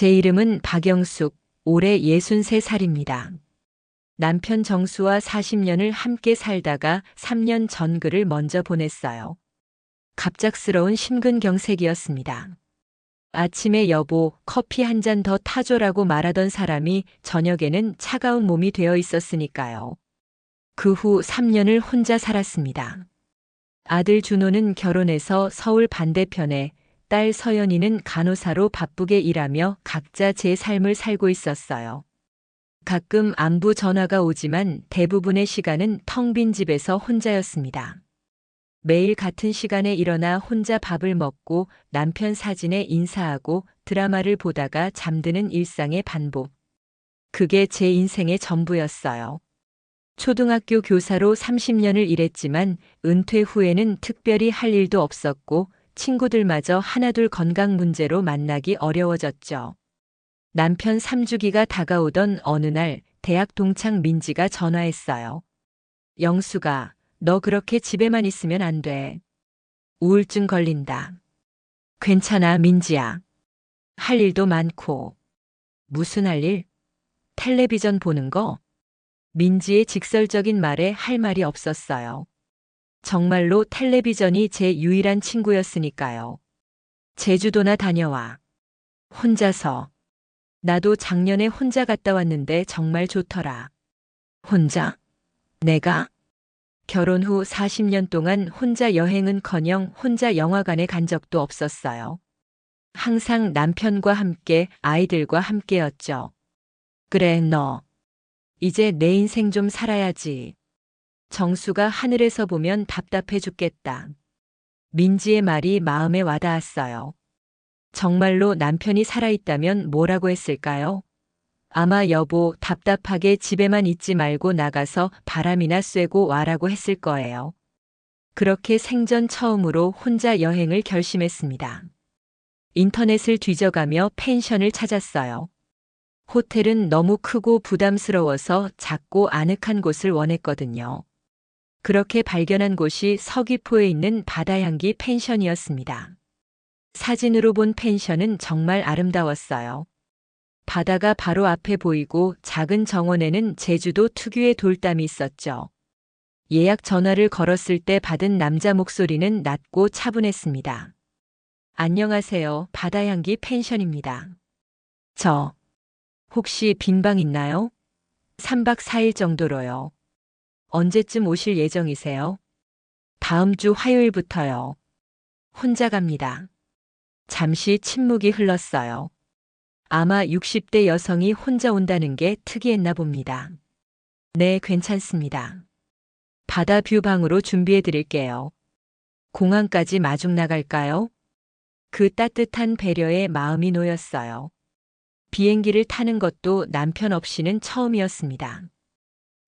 제 이름은 박영숙, 올해 63살입니다. 남편 정수와 40년을 함께 살다가 3년 전글을 먼저 보냈어요. 갑작스러운 심근경색이었습니다. 아침에 여보, 커피 한 잔 더 타줘라고 말하던 사람이 저녁에는 차가운 몸이 되어 있었으니까요. 그 후 3년을 혼자 살았습니다. 아들 준호는 결혼해서 서울 반대편에, 딸 서연이는 간호사로 바쁘게 일하며 각자 제 삶을 살고 있었어요. 가끔 안부 전화가 오지만 대부분의 시간은 텅 빈 집에서 혼자였습니다. 매일 같은 시간에 일어나 혼자 밥을 먹고 남편 사진에 인사하고 드라마를 보다가 잠드는 일상의 반복. 그게 제 인생의 전부였어요. 초등학교 교사로 30년을 일했지만 은퇴 후에는 특별히 할 일도 없었고 친구들마저 하나둘 건강 문제로 만나기 어려워졌죠. 남편 3주기가 다가오던 어느 날 대학 동창 민지가 전화했어요. 영수가, 너 그렇게 집에만 있으면 안 돼. 우울증 걸린다. 괜찮아, 민지야. 할 일도 많고. 무슨 할 일? 텔레비전 보는 거? 민지의 직설적인 말에 할 말이 없었어요. 정말로 텔레비전이 제 유일한 친구였으니까요. 제주도나 다녀와. 혼자서. 나도 작년에 혼자 갔다 왔는데 정말 좋더라. 혼자? 내가? 결혼 후 40년 동안 혼자 여행은커녕 혼자 영화관에 간 적도 없었어요. 항상 남편과 함께, 아이들과 함께였죠. 그래, 너. 이제 내 인생 좀 살아야지. 정수가 하늘에서 보면 답답해 죽겠다. 민지의 말이 마음에 와닿았어요. 정말로 남편이 살아있다면 뭐라고 했을까요? 아마 여보, 답답하게 집에만 있지 말고 나가서 바람이나 쐬고 와라고 했을 거예요. 그렇게 생전 처음으로 혼자 여행을 결심했습니다. 인터넷을 뒤져가며 펜션을 찾았어요. 호텔은 너무 크고 부담스러워서 작고 아늑한 곳을 원했거든요. 그렇게 발견한 곳이 서귀포에 있는 바다향기 펜션이었습니다. 사진으로 본 펜션은 정말 아름다웠어요. 바다가 바로 앞에 보이고 작은 정원에는 제주도 특유의 돌담이 있었죠. 예약 전화를 걸었을 때 받은 남자 목소리는 낮고 차분했습니다. 안녕하세요, 바다향기 펜션입니다. 저, 혹시 빈방 있나요? 3박 4일 정도로요. 언제쯤 오실 예정이세요? 다음 주 화요일부터요. 혼자 갑니다. 잠시 침묵이 흘렀어요. 아마 60대 여성이 혼자 온다는 게 특이했나 봅니다. 네, 괜찮습니다. 바다 뷰 방으로 준비해 드릴게요. 공항까지 마중 나갈까요? 그 따뜻한 배려에 마음이 놓였어요. 비행기를 타는 것도 남편 없이는 처음이었습니다.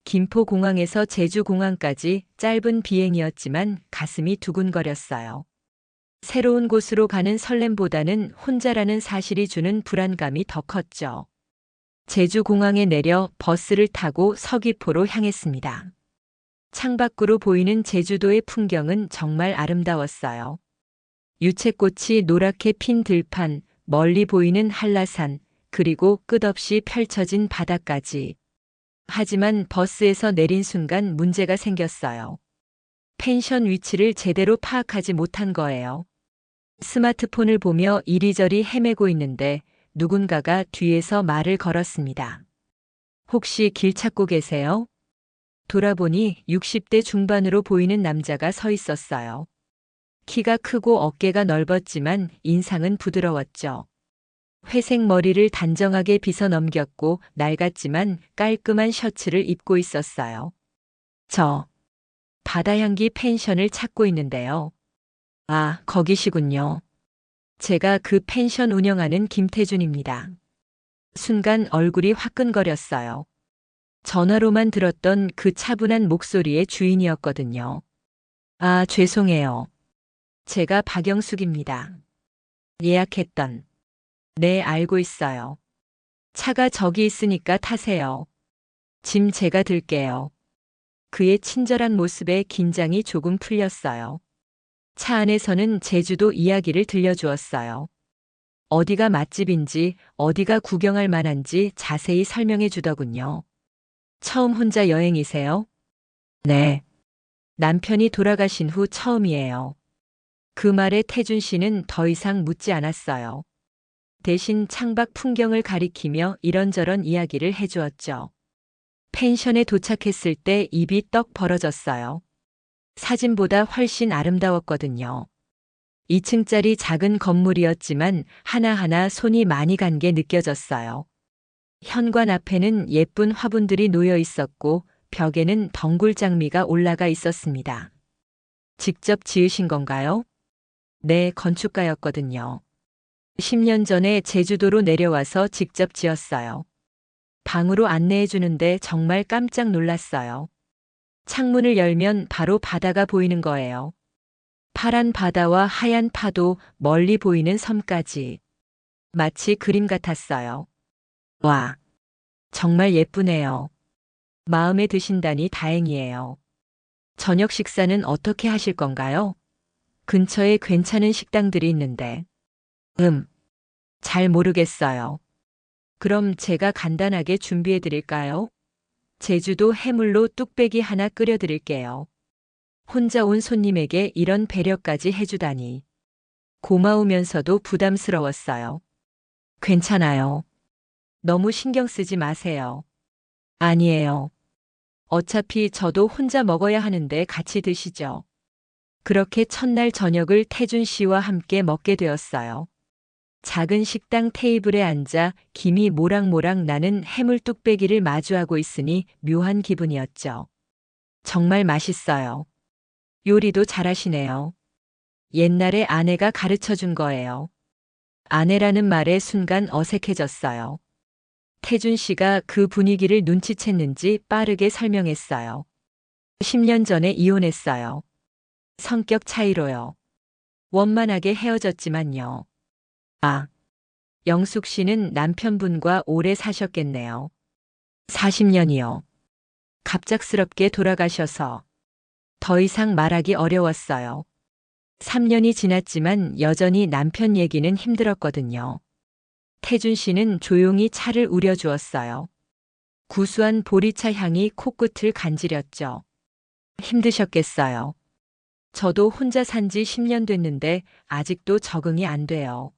김포공항에서 제주공항까지 짧은 비행이었지만 가슴이 두근거렸어요. 새로운 곳으로 가는 설렘보다는 혼자라는 사실이 주는 불안감이 더 컸죠. 제주공항에 내려 버스를 타고 서귀포로 향했습니다. 창밖으로 보이는 제주도의 풍경은 정말 아름다웠어요. 유채꽃이 노랗게 핀 들판, 멀리 보이는 한라산, 그리고 끝없이 펼쳐진 바다까지. 하지만 버스에서 내린 순간 문제가 생겼어요. 펜션 위치를 제대로 파악하지 못한 거예요. 스마트폰을 보며 이리저리 헤매고 있는데 누군가가 뒤에서 말을 걸었습니다. 혹시 길 찾고 계세요? 돌아보니 60대 중반으로 보이는 남자가 서 있었어요. 키가 크고 어깨가 넓었지만 인상은 부드러웠죠. 회색 머리를 단정하게 빗어 넘겼고 낡았지만 깔끔한 셔츠를 입고 있었어요. 저, 바다향기 펜션을 찾고 있는데요. 아, 거기시군요. 제가 그 펜션 운영하는 김태준입니다. 순간 얼굴이 화끈거렸어요. 전화로만 들었던 그 차분한 목소리의 주인이었거든요. 아, 죄송해요. 제가 박영숙입니다. 예약했던. 네, 알고 있어요. 차가 저기 있으니까 타세요. 짐 제가 들게요. 그의 친절한 모습에 긴장이 조금 풀렸어요. 차 안에서는 제주도 이야기를 들려주었어요. 어디가 맛집인지, 어디가 구경할 만한지 자세히 설명해 주더군요. 처음 혼자 여행이세요? 네. 남편이 돌아가신 후 처음이에요. 그 말에 태준 씨는 더 이상 묻지 않았어요. 대신 창밖 풍경을 가리키며 이런저런 이야기를 해주었죠. 펜션에 도착했을 때 입이 떡 벌어졌어요. 사진보다 훨씬 아름다웠거든요. 2층짜리 작은 건물이었지만 하나하나 손이 많이 간 게 느껴졌어요. 현관 앞에는 예쁜 화분들이 놓여 있었고 벽에는 덩굴 장미가 올라가 있었습니다. 직접 지으신 건가요? 네, 건축가였거든요. 10년 전에 제주도로 내려와서 직접 지었어요. 방으로 안내해 주는데 정말 깜짝 놀랐어요. 창문을 열면 바로 바다가 보이는 거예요. 파란 바다와 하얀 파도, 멀리 보이는 섬까지. 마치 그림 같았어요. 와, 정말 예쁘네요. 마음에 드신다니 다행이에요. 저녁 식사는 어떻게 하실 건가요? 근처에 괜찮은 식당들이 있는데. 잘 모르겠어요. 그럼 제가 간단하게 준비해 드릴까요? 제주도 해물로 뚝배기 하나 끓여 드릴게요. 혼자 온 손님에게 이런 배려까지 해주다니. 고마우면서도 부담스러웠어요. 괜찮아요. 너무 신경 쓰지 마세요. 아니에요. 어차피 저도 혼자 먹어야 하는데 같이 드시죠. 그렇게 첫날 저녁을 태준 씨와 함께 먹게 되었어요. 작은 식당 테이블에 앉아 김이 모락모락 나는 해물 뚝배기를 마주하고 있으니 묘한 기분이었죠. 정말 맛있어요. 요리도 잘하시네요. 옛날에 아내가 가르쳐 준 거예요. 아내라는 말에 순간 어색해졌어요. 태준 씨가 그 분위기를 눈치챘는지 빠르게 설명했어요. 10년 전에 이혼했어요. 성격 차이로요. 원만하게 헤어졌지만요. 아, 영숙 씨는 남편분과 오래 사셨겠네요. 40년이요. 갑작스럽게 돌아가셔서 더 이상 말하기 어려웠어요. 3년이 지났지만 여전히 남편 얘기는 힘들었거든요. 태준 씨는 조용히 차를 우려주었어요. 구수한 보리차 향이 코끝을 간지렸죠. 힘드셨겠어요. 저도 혼자 산지 10년 됐는데 아직도 적응이 안 돼요.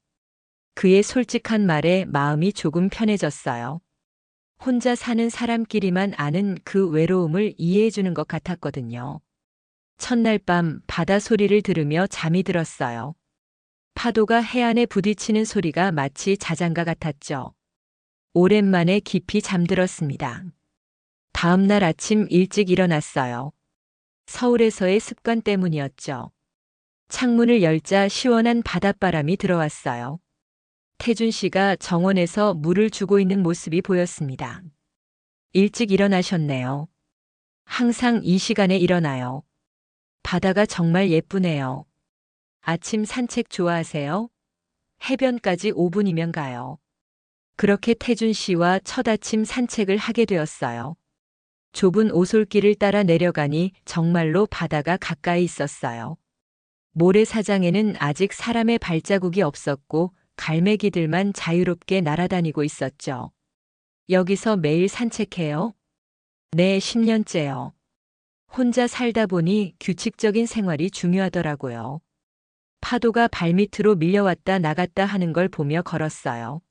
그의 솔직한 말에 마음이 조금 편해졌어요. 혼자 사는 사람끼리만 아는 그 외로움을 이해해 주는 것 같았거든요. 첫날 밤 바다 소리를 들으며 잠이 들었어요. 파도가 해안에 부딪히는 소리가 마치 자장가 같았죠. 오랜만에 깊이 잠들었습니다. 다음 날 아침 일찍 일어났어요. 서울에서의 습관 때문이었죠. 창문을 열자 시원한 바닷바람이 들어왔어요. 태준 씨가 정원에서 물을 주고 있는 모습이 보였습니다. 일찍 일어나셨네요. 항상 이 시간에 일어나요. 바다가 정말 예쁘네요. 아침 산책 좋아하세요? 해변까지 5분이면 가요. 그렇게 태준 씨와 첫 아침 산책을 하게 되었어요. 좁은 오솔길을 따라 내려가니 정말로 바다가 가까이 있었어요. 모래사장에는 아직 사람의 발자국이 없었고 갈매기들만 자유롭게 날아다니고 있었죠. 여기서 매일 산책해요? 네, 10년째요. 혼자 살다 보니 규칙적인 생활이 중요하더라고요. 파도가 발밑으로 밀려왔다 나갔다 하는 걸 보며 걸었어요.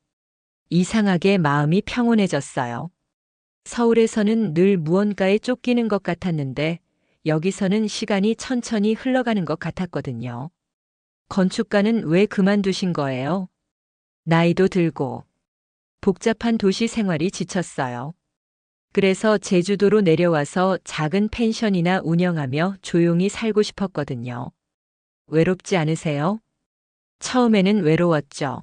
이상하게 마음이 평온해졌어요. 서울에서는 늘 무언가에 쫓기는 것 같았는데 여기서는 시간이 천천히 흘러가는 것 같았거든요. 건축가는 왜 그만두신 거예요? 나이도 들고 복잡한 도시 생활이 지쳤어요. 그래서 제주도로 내려와서 작은 펜션이나 운영하며 조용히 살고 싶었거든요. 외롭지 않으세요? 처음에는 외로웠죠.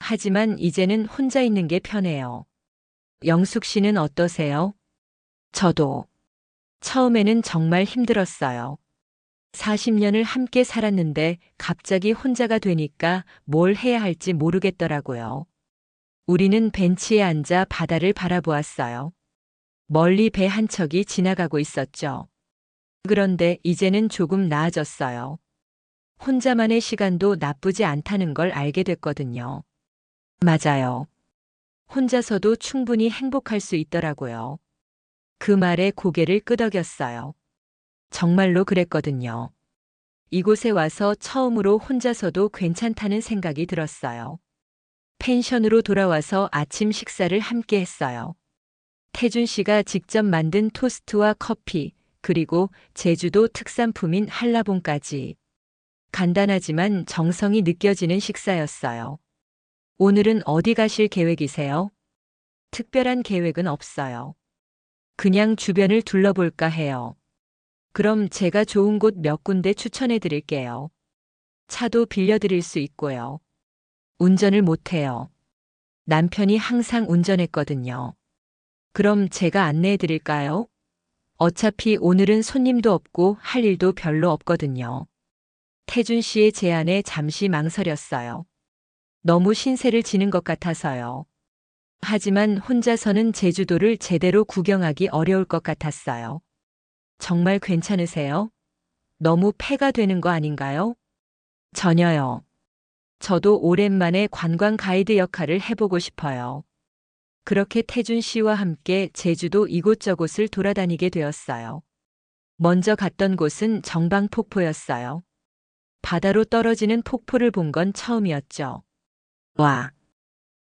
하지만 이제는 혼자 있는 게 편해요. 영숙 씨는 어떠세요? 저도. 처음에는 정말 힘들었어요. 40년을 함께 살았는데 갑자기 혼자가 되니까 뭘 해야 할지 모르겠더라고요. 우리는 벤치에 앉아 바다를 바라보았어요. 멀리 배 한 척이 지나가고 있었죠. 그런데 이제는 조금 나아졌어요. 혼자만의 시간도 나쁘지 않다는 걸 알게 됐거든요. 맞아요. 혼자서도 충분히 행복할 수 있더라고요. 그 말에 고개를 끄덕였어요. 정말로 그랬거든요. 이곳에 와서 처음으로 혼자서도 괜찮다는 생각이 들었어요. 펜션으로 돌아와서 아침 식사를 함께 했어요. 태준 씨가 직접 만든 토스트와 커피, 그리고 제주도 특산품인 한라봉까지. 간단하지만 정성이 느껴지는 식사였어요. 오늘은 어디 가실 계획이세요? 특별한 계획은 없어요. 그냥 주변을 둘러볼까 해요. 그럼 제가 좋은 곳 몇 군데 추천해 드릴게요. 차도 빌려드릴 수 있고요. 운전을 못해요. 남편이 항상 운전했거든요. 그럼 제가 안내해 드릴까요? 어차피 오늘은 손님도 없고 할 일도 별로 없거든요. 태준 씨의 제안에 잠시 망설였어요. 너무 신세를 지는 것 같아서요. 하지만 혼자서는 제주도를 제대로 구경하기 어려울 것 같았어요. 정말 괜찮으세요? 너무 폐가 되는 거 아닌가요? 전혀요. 저도 오랜만에 관광 가이드 역할을 해보고 싶어요. 그렇게 태준 씨와 함께 제주도 이곳저곳을 돌아다니게 되었어요. 먼저 갔던 곳은 정방폭포였어요. 바다로 떨어지는 폭포를 본 건 처음이었죠. 와,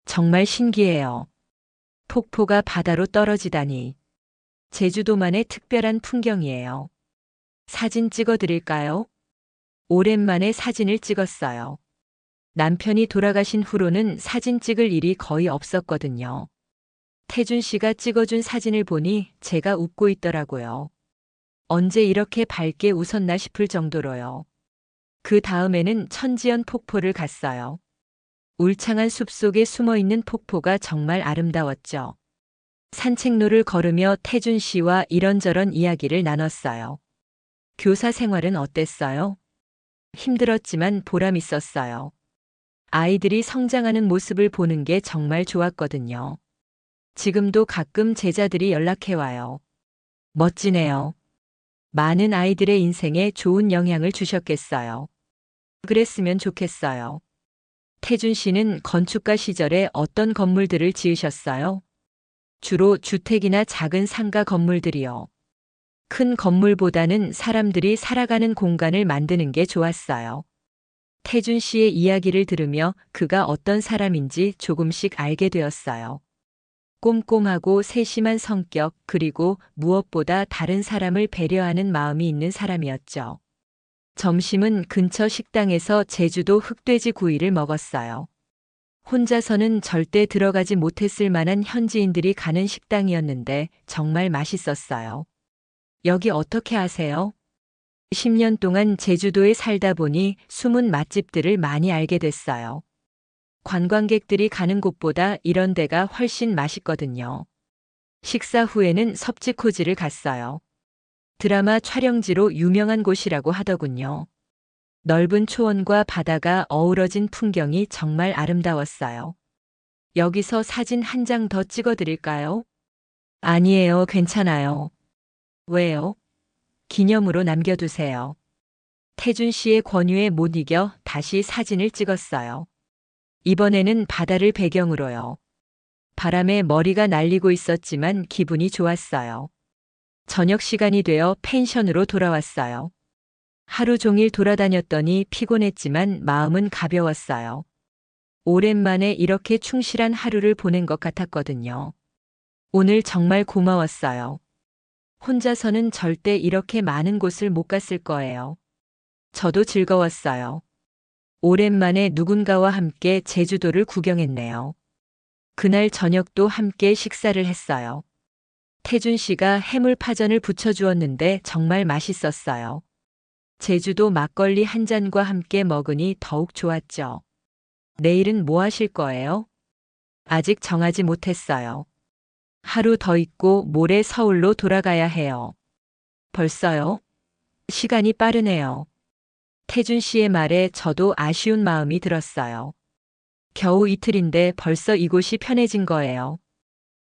정말 신기해요. 폭포가 바다로 떨어지다니. 제주도만의 특별한 풍경이에요. 사진 찍어 드릴까요? 오랜만에 사진을 찍었어요. 남편이 돌아가신 후로는 사진 찍을 일이 거의 없었거든요. 태준 씨가 찍어준 사진을 보니 제가 웃고 있더라고요. 언제 이렇게 밝게 웃었나 싶을 정도로요. 그 다음에는 천지연 폭포를 갔어요. 울창한 숲속에 숨어 있는 폭포가 정말 아름다웠죠. 산책로를 걸으며 태준 씨와 이런저런 이야기를 나눴어요. 교사 생활은 어땠어요? 힘들었지만 보람 있었어요. 아이들이 성장하는 모습을 보는 게 정말 좋았거든요. 지금도 가끔 제자들이 연락해와요. 멋지네요. 많은 아이들의 인생에 좋은 영향을 주셨겠어요. 그랬으면 좋겠어요. 태준 씨는 건축가 시절에 어떤 건물들을 지으셨어요? 주로 주택이나 작은 상가 건물들이요. 큰 건물보다는 사람들이 살아가는 공간을 만드는 게 좋았어요. 태준 씨의 이야기를 들으며 그가 어떤 사람인지 조금씩 알게 되었어요. 꼼꼼하고 세심한 성격, 그리고 무엇보다 다른 사람을 배려하는 마음이 있는 사람이었죠. 점심은 근처 식당에서 제주도 흑돼지 구이를 먹었어요. 혼자서는 절대 들어가지 못했을 만한 현지인들이 가는 식당이었는데 정말 맛있었어요. 여기 어떻게 아세요? 10년 동안 제주도에 살다 보니 숨은 맛집들을 많이 알게 됐어요. 관광객들이 가는 곳보다 이런 데가 훨씬 맛있거든요. 식사 후에는 섭지코지를 갔어요. 드라마 촬영지로 유명한 곳이라고 하더군요. 넓은 초원과 바다가 어우러진 풍경이 정말 아름다웠어요. 여기서 사진 한 장 더 찍어 드릴까요? 아니에요, 괜찮아요. 왜요? 기념으로 남겨두세요. 태준 씨의 권유에 못 이겨 다시 사진을 찍었어요. 이번에는 바다를 배경으로요. 바람에 머리가 날리고 있었지만 기분이 좋았어요. 저녁 시간이 되어 펜션으로 돌아왔어요. 하루 종일 돌아다녔더니 피곤했지만 마음은 가벼웠어요. 오랜만에 이렇게 충실한 하루를 보낸 것 같았거든요. 오늘 정말 고마웠어요. 혼자서는 절대 이렇게 많은 곳을 못 갔을 거예요. 저도 즐거웠어요. 오랜만에 누군가와 함께 제주도를 구경했네요. 그날 저녁도 함께 식사를 했어요. 태준 씨가 해물파전을 부쳐주었는데 정말 맛있었어요. 제주도 막걸리 한 잔과 함께 먹으니 더욱 좋았죠. 내일은 뭐 하실 거예요? 아직 정하지 못했어요. 하루 더 있고 모레 서울로 돌아가야 해요. 벌써요? 시간이 빠르네요. 태준 씨의 말에 저도 아쉬운 마음이 들었어요. 겨우 이틀인데 벌써 이곳이 편해진 거예요.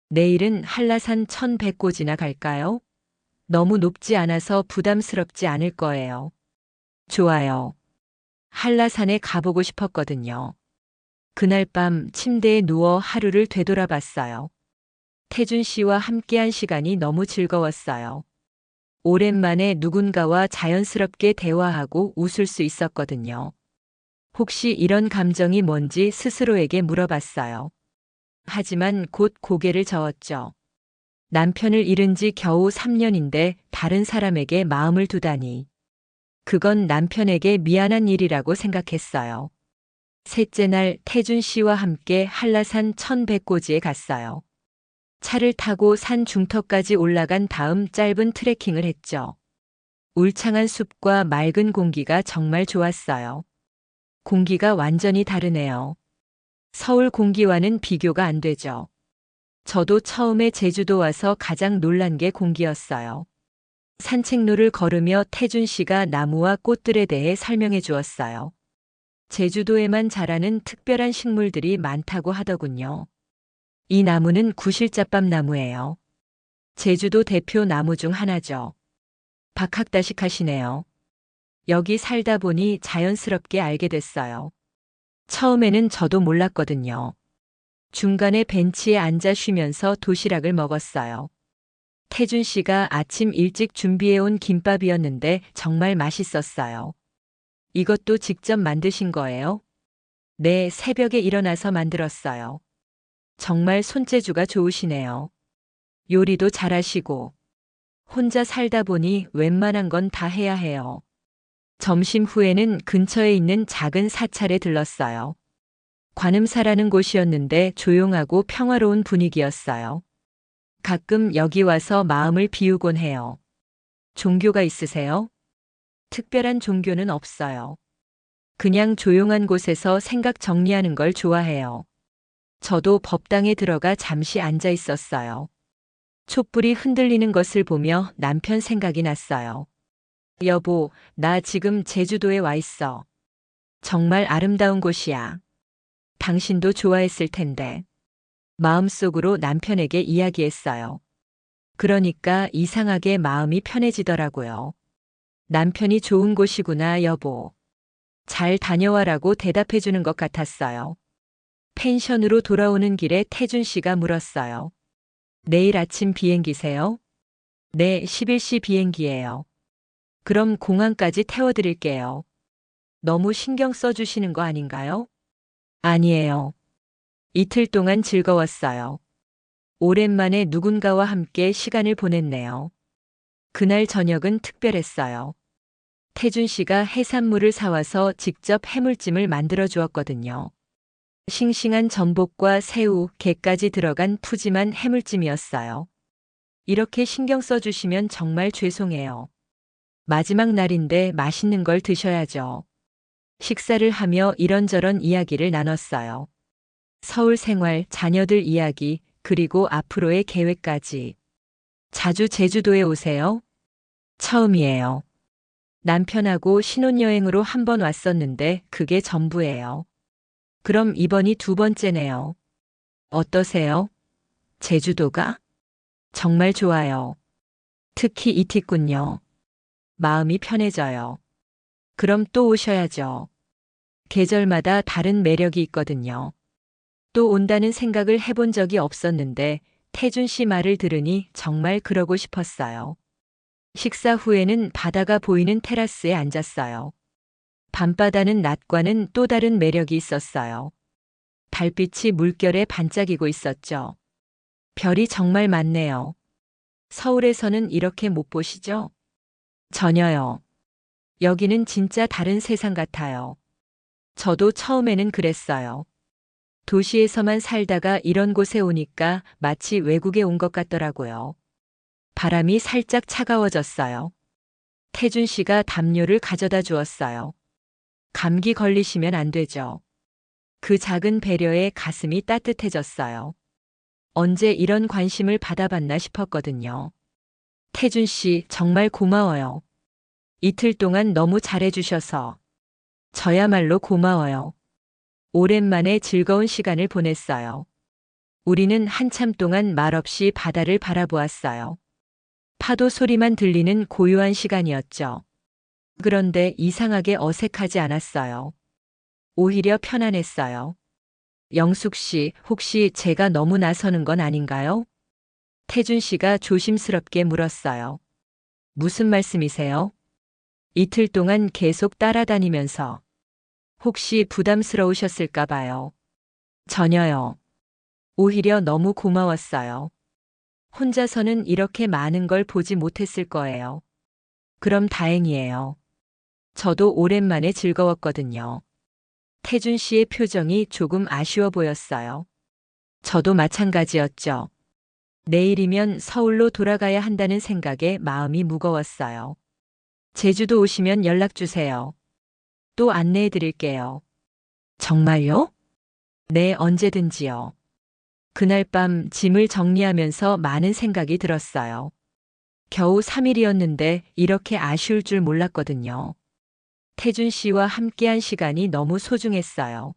내일은 한라산 1100고지나 갈까요? 너무 높지 않아서 부담스럽지 않을 거예요. 좋아요. 한라산에 가보고 싶었거든요. 그날 밤 침대에 누워 하루를 되돌아봤어요. 태준 씨와 함께한 시간이 너무 즐거웠어요. 오랜만에 누군가와 자연스럽게 대화하고 웃을 수 있었거든요. 혹시 이런 감정이 뭔지 스스로에게 물어봤어요. 하지만 곧 고개를 저었죠. 남편을 잃은 지 겨우 3년인데 다른 사람에게 마음을 두다니. 그건 남편에게 미안한 일이라고 생각했어요. 셋째 날 태준 씨와 함께 한라산 1100고지에 갔어요. 차를 타고 산 중턱까지 올라간 다음 짧은 트레킹을 했죠. 울창한 숲과 맑은 공기가 정말 좋았어요. 공기가 완전히 다르네요. 서울 공기와는 비교가 안 되죠. 저도 처음에 제주도 와서 가장 놀란 게 공기였어요. 산책로를 걸으며 태준 씨가 나무와 꽃들에 대해 설명해 주었어요. 제주도에만 자라는 특별한 식물들이 많다고 하더군요. 이 나무는 구실잡밥 나무예요. 제주도 대표 나무 중 하나죠. 박학다식하시네요. 여기 살다 보니 자연스럽게 알게 됐어요. 처음에는 저도 몰랐거든요. 중간에 벤치에 앉아 쉬면서 도시락을 먹었어요. 태준 씨가 아침 일찍 준비해온 김밥이었는데 정말 맛있었어요. 이것도 직접 만드신 거예요? 네, 새벽에 일어나서 만들었어요. 정말 손재주가 좋으시네요. 요리도 잘하시고. 혼자 살다 보니 웬만한 건 다 해야 해요. 점심 후에는 근처에 있는 작은 사찰에 들렀어요. 관음사라는 곳이었는데 조용하고 평화로운 분위기였어요. 가끔 여기 와서 마음을 비우곤 해요. 종교가 있으세요? 특별한 종교는 없어요. 그냥 조용한 곳에서 생각 정리하는 걸 좋아해요. 저도 법당에 들어가 잠시 앉아 있었어요. 촛불이 흔들리는 것을 보며 남편 생각이 났어요. 여보, 나 지금 제주도에 와 있어. 정말 아름다운 곳이야. 당신도 좋아했을 텐데. 마음속으로 남편에게 이야기했어요. 그러니까 이상하게 마음이 편해지더라고요. 남편이 좋은 곳이구나, 여보. 잘 다녀와라고 대답해 주는 것 같았어요. 펜션으로 돌아오는 길에 태준 씨가 물었어요. 내일 아침 비행기세요? 네, 11시 비행기예요. 그럼 공항까지 태워드릴게요. 너무 신경 써주시는 거 아닌가요? 아니에요. 이틀 동안 즐거웠어요. 오랜만에 누군가와 함께 시간을 보냈네요. 그날 저녁은 특별했어요. 태준 씨가 해산물을 사와서 직접 해물찜을 만들어 주었거든요. 싱싱한 전복과 새우, 게까지 들어간 푸짐한 해물찜이었어요. 이렇게 신경 써주시면 정말 죄송해요. 마지막 날인데 맛있는 걸 드셔야죠. 식사를 하며 이런저런 이야기를 나눴어요. 서울 생활, 자녀들 이야기, 그리고 앞으로의 계획까지. 자주 제주도에 오세요? 처음이에요. 남편하고 신혼여행으로 한 번 왔었는데 그게 전부예요. 그럼 이번이 두 번째네요. 어떠세요? 제주도가? 정말 좋아요. 특히 이티군요. 마음이 편해져요. 그럼 또 오셔야죠. 계절마다 다른 매력이 있거든요. 또 온다는 생각을 해본 적이 없었는데 태준 씨 말을 들으니 정말 그러고 싶었어요. 식사 후에는 바다가 보이는 테라스에 앉았어요. 밤바다는 낮과는 또 다른 매력이 있었어요. 달빛이 물결에 반짝이고 있었죠. 별이 정말 많네요. 서울에서는 이렇게 못 보시죠? 전혀요. 여기는 진짜 다른 세상 같아요. 저도 처음에는 그랬어요. 도시에서만 살다가 이런 곳에 오니까 마치 외국에 온 것 같더라고요. 바람이 살짝 차가워졌어요. 태준 씨가 담요를 가져다 주었어요. 감기 걸리시면 안 되죠. 그 작은 배려에 가슴이 따뜻해졌어요. 언제 이런 관심을 받아봤나 싶었거든요. 태준 씨, 정말 고마워요. 이틀 동안 너무 잘해주셔서. 저야말로 고마워요. 오랜만에 즐거운 시간을 보냈어요. 우리는 한참 동안 말없이 바다를 바라보았어요. 파도 소리만 들리는 고요한 시간이었죠. 그런데 이상하게 어색하지 않았어요. 오히려 편안했어요. 영숙 씨, 혹시 제가 너무 나서는 건 아닌가요? 태준 씨가 조심스럽게 물었어요. 무슨 말씀이세요? 이틀 동안 계속 따라다니면서 혹시 부담스러우셨을까 봐요. 전혀요. 오히려 너무 고마웠어요. 혼자서는 이렇게 많은 걸 보지 못했을 거예요. 그럼 다행이에요. 저도 오랜만에 즐거웠거든요. 태준 씨의 표정이 조금 아쉬워 보였어요. 저도 마찬가지였죠. 내일이면 서울로 돌아가야 한다는 생각에 마음이 무거웠어요. 제주도 오시면 연락 주세요. 또 안내해 드릴게요. 정말요? 네, 언제든지요. 그날 밤 짐을 정리하면서 많은 생각이 들었어요. 겨우 3일이었는데 이렇게 아쉬울 줄 몰랐거든요. 태준 씨와 함께한 시간이 너무 소중했어요.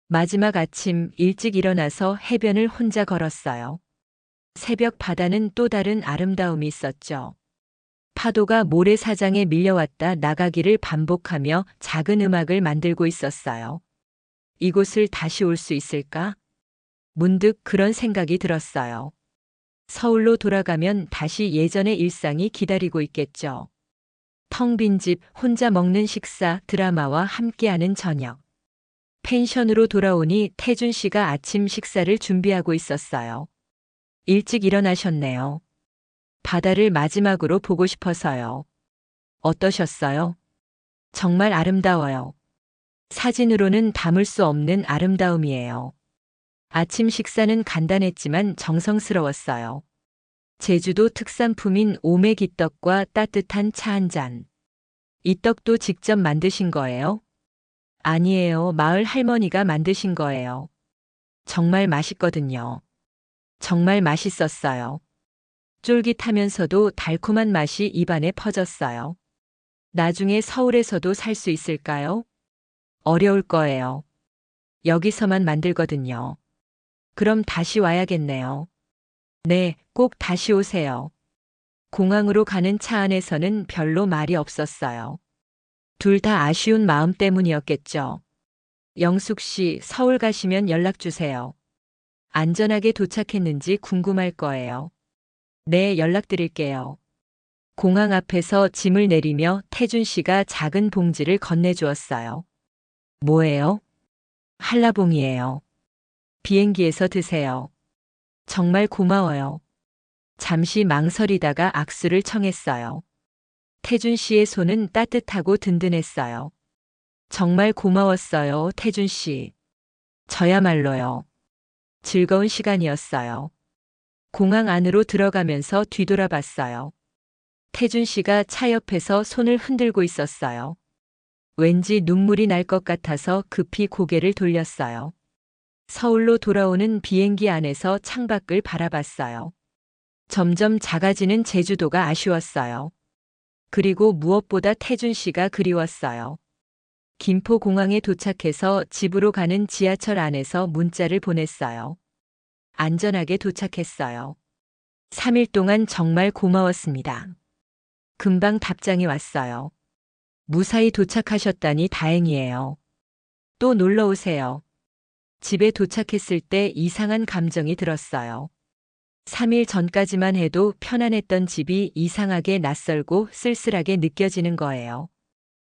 마지막 아침 일찍 일어나서 해변을 혼자 걸었어요. 새벽 바다는 또 다른 아름다움이 있었죠. 파도가 모래사장에 밀려왔다 나가기를 반복하며 작은 음악을 만들고 있었어요. 이곳을 다시 올 수 있을까? 문득 그런 생각이 들었어요. 서울로 돌아가면 다시 예전의 일상이 기다리고 있겠죠. 텅 빈 집, 혼자 먹는 식사, 드라마와 함께하는 저녁. 펜션으로 돌아오니 태준 씨가 아침 식사를 준비하고 있었어요. 일찍 일어나셨네요. 바다를 마지막으로 보고 싶어서요. 어떠셨어요? 정말 아름다워요. 사진으로는 담을 수 없는 아름다움이에요. 아침 식사는 간단했지만 정성스러웠어요. 제주도 특산품인 오메기떡과 따뜻한 차 한 잔. 이 떡도 직접 만드신 거예요? 아니에요. 마을 할머니가 만드신 거예요. 정말 맛있거든요. 정말 맛있었어요. 쫄깃하면서도 달콤한 맛이 입안에 퍼졌어요. 나중에 서울에서도 살 수 있을까요? 어려울 거예요. 여기서만 만들거든요. 그럼 다시 와야겠네요. 네, 꼭 다시 오세요. 공항으로 가는 차 안에서는 별로 말이 없었어요. 둘 다 아쉬운 마음 때문이었겠죠. 영숙 씨, 서울 가시면 연락 주세요. 안전하게 도착했는지 궁금할 거예요. 네, 연락드릴게요. 공항 앞에서 짐을 내리며 태준 씨가 작은 봉지를 건네주었어요. 뭐예요? 한라봉이에요. 비행기에서 드세요. 정말 고마워요. 잠시 망설이다가 악수를 청했어요. 태준 씨의 손은 따뜻하고 든든했어요. 정말 고마웠어요, 태준 씨. 저야말로요. 즐거운 시간이었어요. 공항 안으로 들어가면서 뒤돌아봤어요. 태준 씨가 차 옆에서 손을 흔들고 있었어요. 왠지 눈물이 날 것 같아서 급히 고개를 돌렸어요. 서울로 돌아오는 비행기 안에서 창밖을 바라봤어요. 점점 작아지는 제주도가 아쉬웠어요. 그리고 무엇보다 태준 씨가 그리웠어요. 김포공항에 도착해서 집으로 가는 지하철 안에서 문자를 보냈어요. 안전하게 도착했어요. 3일 동안 정말 고마웠습니다. 금방 답장이 왔어요. 무사히 도착하셨다니 다행이에요. 또 놀러 오세요. 집에 도착했을 때 이상한 감정이 들었어요. 3일 전까지만 해도 편안했던 집이 이상하게 낯설고 쓸쓸하게 느껴지는 거예요.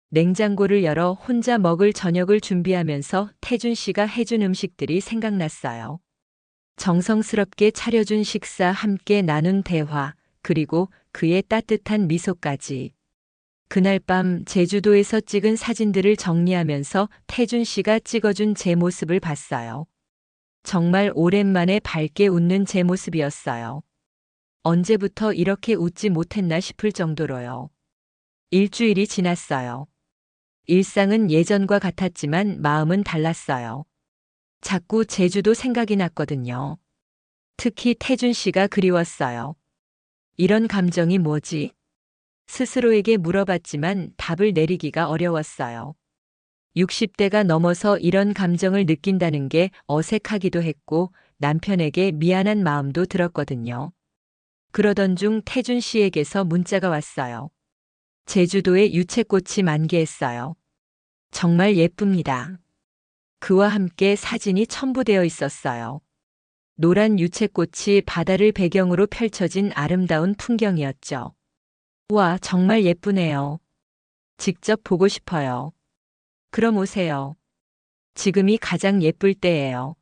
냉장고를 열어 혼자 먹을 저녁을 준비하면서 태준 씨가 해준 음식들이 생각났어요. 정성스럽게 차려준 식사, 함께 나눈 대화, 그리고 그의 따뜻한 미소까지. 그날 밤 제주도에서 찍은 사진들을 정리하면서 태준 씨가 찍어준 제 모습을 봤어요. 정말 오랜만에 밝게 웃는 제 모습이었어요. 언제부터 이렇게 웃지 못했나 싶을 정도로요. 일주일이 지났어요. 일상은 예전과 같았지만 마음은 달랐어요. 자꾸 제주도 생각이 났거든요. 특히 태준 씨가 그리웠어요. 이런 감정이 뭐지? 스스로에게 물어봤지만 답을 내리기가 어려웠어요. 60대가 넘어서 이런 감정을 느낀다는 게 어색하기도 했고 남편에게 미안한 마음도 들었거든요. 그러던 중 태준 씨에게서 문자가 왔어요. 제주도에 유채꽃이 만개했어요. 정말 예쁩니다. 그와 함께 사진이 첨부되어 있었어요. 노란 유채꽃이 바다를 배경으로 펼쳐진 아름다운 풍경이었죠. 와, 정말 예쁘네요. 직접 보고 싶어요. 그럼 오세요. 지금이 가장 예쁠 때예요.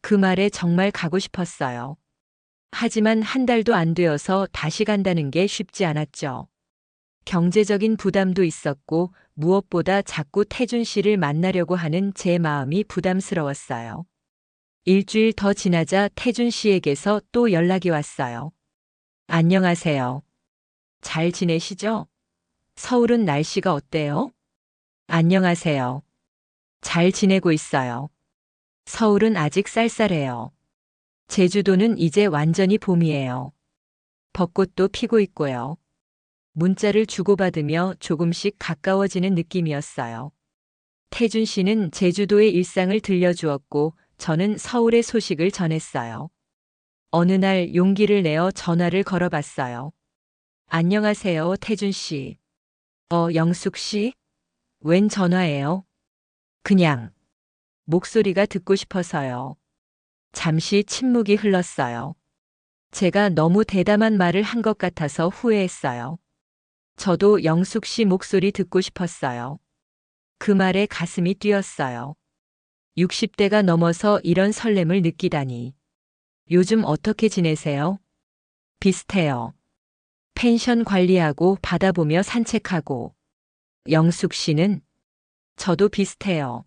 그 말에 정말 가고 싶었어요. 하지만 한 달도 안 되어서 다시 간다는 게 쉽지 않았죠. 경제적인 부담도 있었고 무엇보다 자꾸 태준 씨를 만나려고 하는 제 마음이 부담스러웠어요. 일주일 더 지나자 태준 씨에게서 또 연락이 왔어요. 안녕하세요. 잘 지내시죠? 서울은 날씨가 어때요? 안녕하세요. 잘 지내고 있어요. 서울은 아직 쌀쌀해요. 제주도는 이제 완전히 봄이에요. 벚꽃도 피고 있고요. 문자를 주고받으며 조금씩 가까워지는 느낌이었어요. 태준 씨는 제주도의 일상을 들려주었고 저는 서울의 소식을 전했어요. 어느 날 용기를 내어 전화를 걸어봤어요. 안녕하세요, 태준 씨. 영숙 씨? 웬 전화예요? 그냥 목소리가 듣고 싶어서요. 잠시 침묵이 흘렀어요. 제가 너무 대담한 말을 한 것 같아서 후회했어요. 저도 영숙 씨 목소리 듣고 싶었어요. 그 말에 가슴이 뛰었어요. 60대가 넘어서 이런 설렘을 느끼다니. 요즘 어떻게 지내세요? 비슷해요. 펜션 관리하고 바다 보며 산책하고. 영숙 씨는? 저도 비슷해요.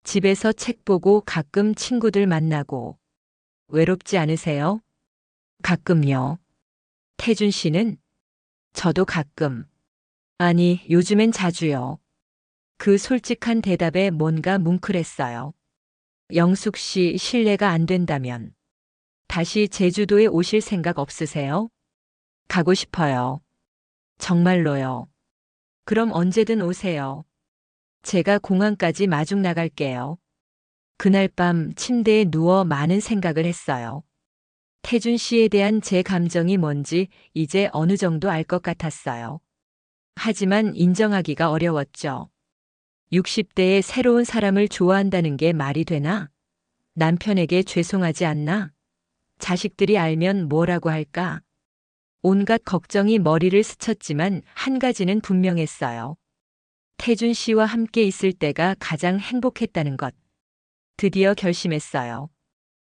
집에서 책 보고 가끔 친구들 만나고. 외롭지 않으세요? 가끔요. 태준 씨는? 저도 가끔. 아니, 요즘엔 자주요. 그 솔직한 대답에 뭔가 뭉클했어요. 영숙 씨 실례가 안 된다면 다시 제주도에 오실 생각 없으세요? 가고 싶어요. 정말로요. 그럼 언제든 오세요. 제가 공항까지 마중 나갈게요. 그날 밤 침대에 누워 많은 생각을 했어요. 태준 씨에 대한 제 감정이 뭔지 이제 어느 정도 알 것 같았어요. 하지만 인정하기가 어려웠죠. 60대에 새로운 사람을 좋아한다는 게 말이 되나? 남편에게 죄송하지 않나? 자식들이 알면 뭐라고 할까? 온갖 걱정이 머리를 스쳤지만 한 가지는 분명했어요. 태준 씨와 함께 있을 때가 가장 행복했다는 것. 드디어 결심했어요.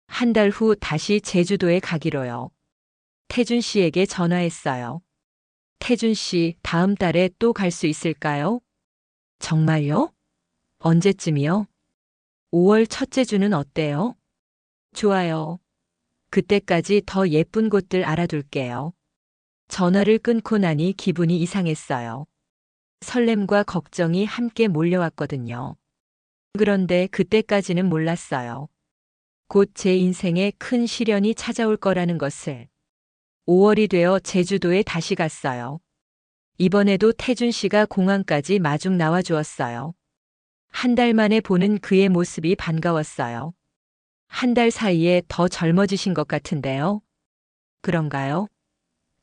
한 달 후 다시 제주도에 가기로요. 태준 씨에게 전화했어요. 태준 씨, 다음 달에 또 갈 수 있을까요? 정말요? 언제쯤이요? 5월 첫째 주는 어때요? 좋아요. 그때까지 더 예쁜 곳들 알아둘게요. 전화를 끊고 나니 기분이 이상했어요. 설렘과 걱정이 함께 몰려왔거든요. 그런데 그때까지는 몰랐어요. 곧 제 인생에 큰 시련이 찾아올 거라는 것을. 5월이 되어 제주도에 다시 갔어요. 이번에도 태준 씨가 공항까지 마중 나와 주었어요. 한 달 만에 보는 그의 모습이 반가웠어요. 한 달 사이에 더 젊어지신 것 같은데요. 그런가요?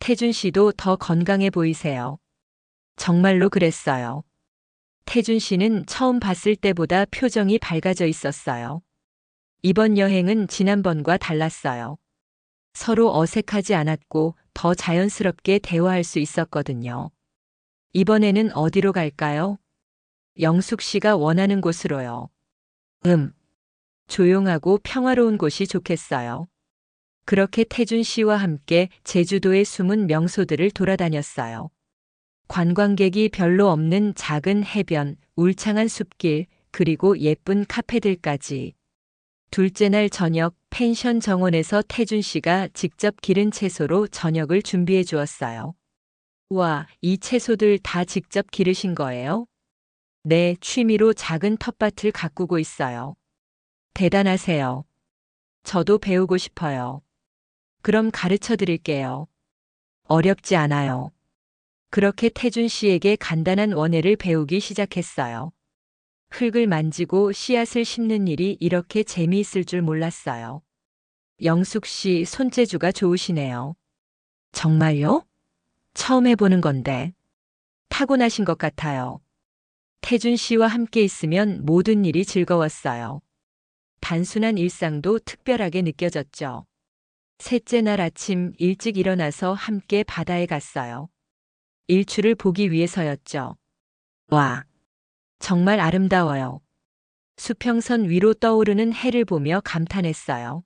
태준 씨도 더 건강해 보이세요. 정말로 그랬어요. 태준 씨는 처음 봤을 때보다 표정이 밝아져 있었어요. 이번 여행은 지난번과 달랐어요. 서로 어색하지 않았고 더 자연스럽게 대화할 수 있었거든요. 이번에는 어디로 갈까요? 영숙 씨가 원하는 곳으로요. 조용하고 평화로운 곳이 좋겠어요. 그렇게 태준 씨와 함께 제주도의 숨은 명소들을 돌아다녔어요. 관광객이 별로 없는 작은 해변, 울창한 숲길, 그리고 예쁜 카페들까지. 둘째 날 저녁 펜션 정원에서 태준 씨가 직접 기른 채소로 저녁을 준비해 주었어요. 와, 이 채소들 다 직접 기르신 거예요? 네, 취미로 작은 텃밭을 가꾸고 있어요. 대단하세요. 저도 배우고 싶어요. 그럼 가르쳐 드릴게요. 어렵지 않아요. 그렇게 태준 씨에게 간단한 원예를 배우기 시작했어요. 흙을 만지고 씨앗을 심는 일이 이렇게 재미있을 줄 몰랐어요. 영숙 씨 손재주가 좋으시네요. 정말요? 처음 해보는 건데. 타고나신 것 같아요. 태준 씨와 함께 있으면 모든 일이 즐거웠어요. 단순한 일상도 특별하게 느껴졌죠. 셋째 날 아침 일찍 일어나서 함께 바다에 갔어요. 일출을 보기 위해서였죠. 와, 정말 아름다워요. 수평선 위로 떠오르는 해를 보며 감탄했어요.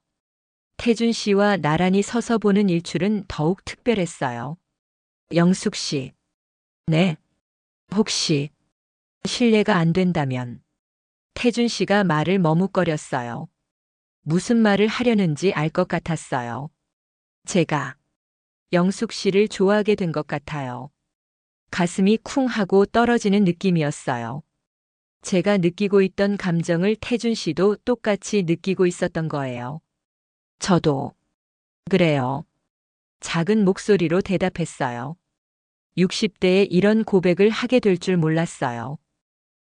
태준 씨와 나란히 서서 보는 일출은 더욱 특별했어요. 영숙 씨, 네, 혹시 실례가 안 된다면. 태준 씨가 말을 머뭇거렸어요. 무슨 말을 하려는지 알 것 같았어요. 제가 영숙 씨를 좋아하게 된 것 같아요. 가슴이 쿵 하고 떨어지는 느낌이었어요. 제가 느끼고 있던 감정을 태준 씨도 똑같이 느끼고 있었던 거예요. 저도 그래요. 작은 목소리로 대답했어요. 60대에 이런 고백을 하게 될 줄 몰랐어요.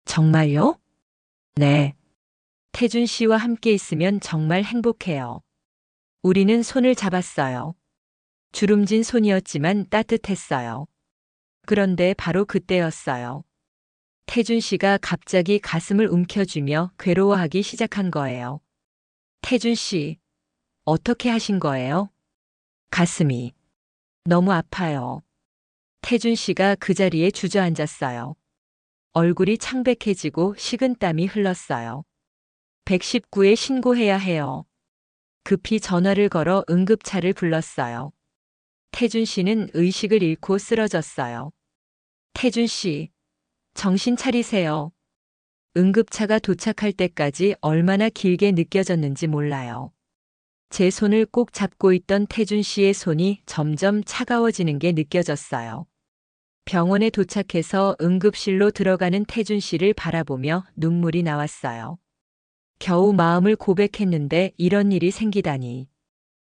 정말요? 네. 태준 씨와 함께 있으면 정말 행복해요. 우리는 손을 잡았어요. 주름진 손이었지만 따뜻했어요. 그런데 바로 그때였어요. 태준 씨가 갑자기 가슴을 움켜쥐며 괴로워하기 시작한 거예요. 태준 씨, 어떻게 하신 거예요? 가슴이 너무 아파요. 태준 씨가 그 자리에 주저앉았어요. 얼굴이 창백해지고 식은땀이 흘렀어요. 119에 신고해야 해요. 급히 전화를 걸어 응급차를 불렀어요. 태준 씨는 의식을 잃고 쓰러졌어요. 태준 씨, 정신 차리세요. 응급차가 도착할 때까지 얼마나 길게 느껴졌는지 몰라요. 제 손을 꼭 잡고 있던 태준 씨의 손이 점점 차가워지는 게 느껴졌어요. 병원에 도착해서 응급실로 들어가는 태준 씨를 바라보며 눈물이 나왔어요. 겨우 마음을 고백했는데 이런 일이 생기다니.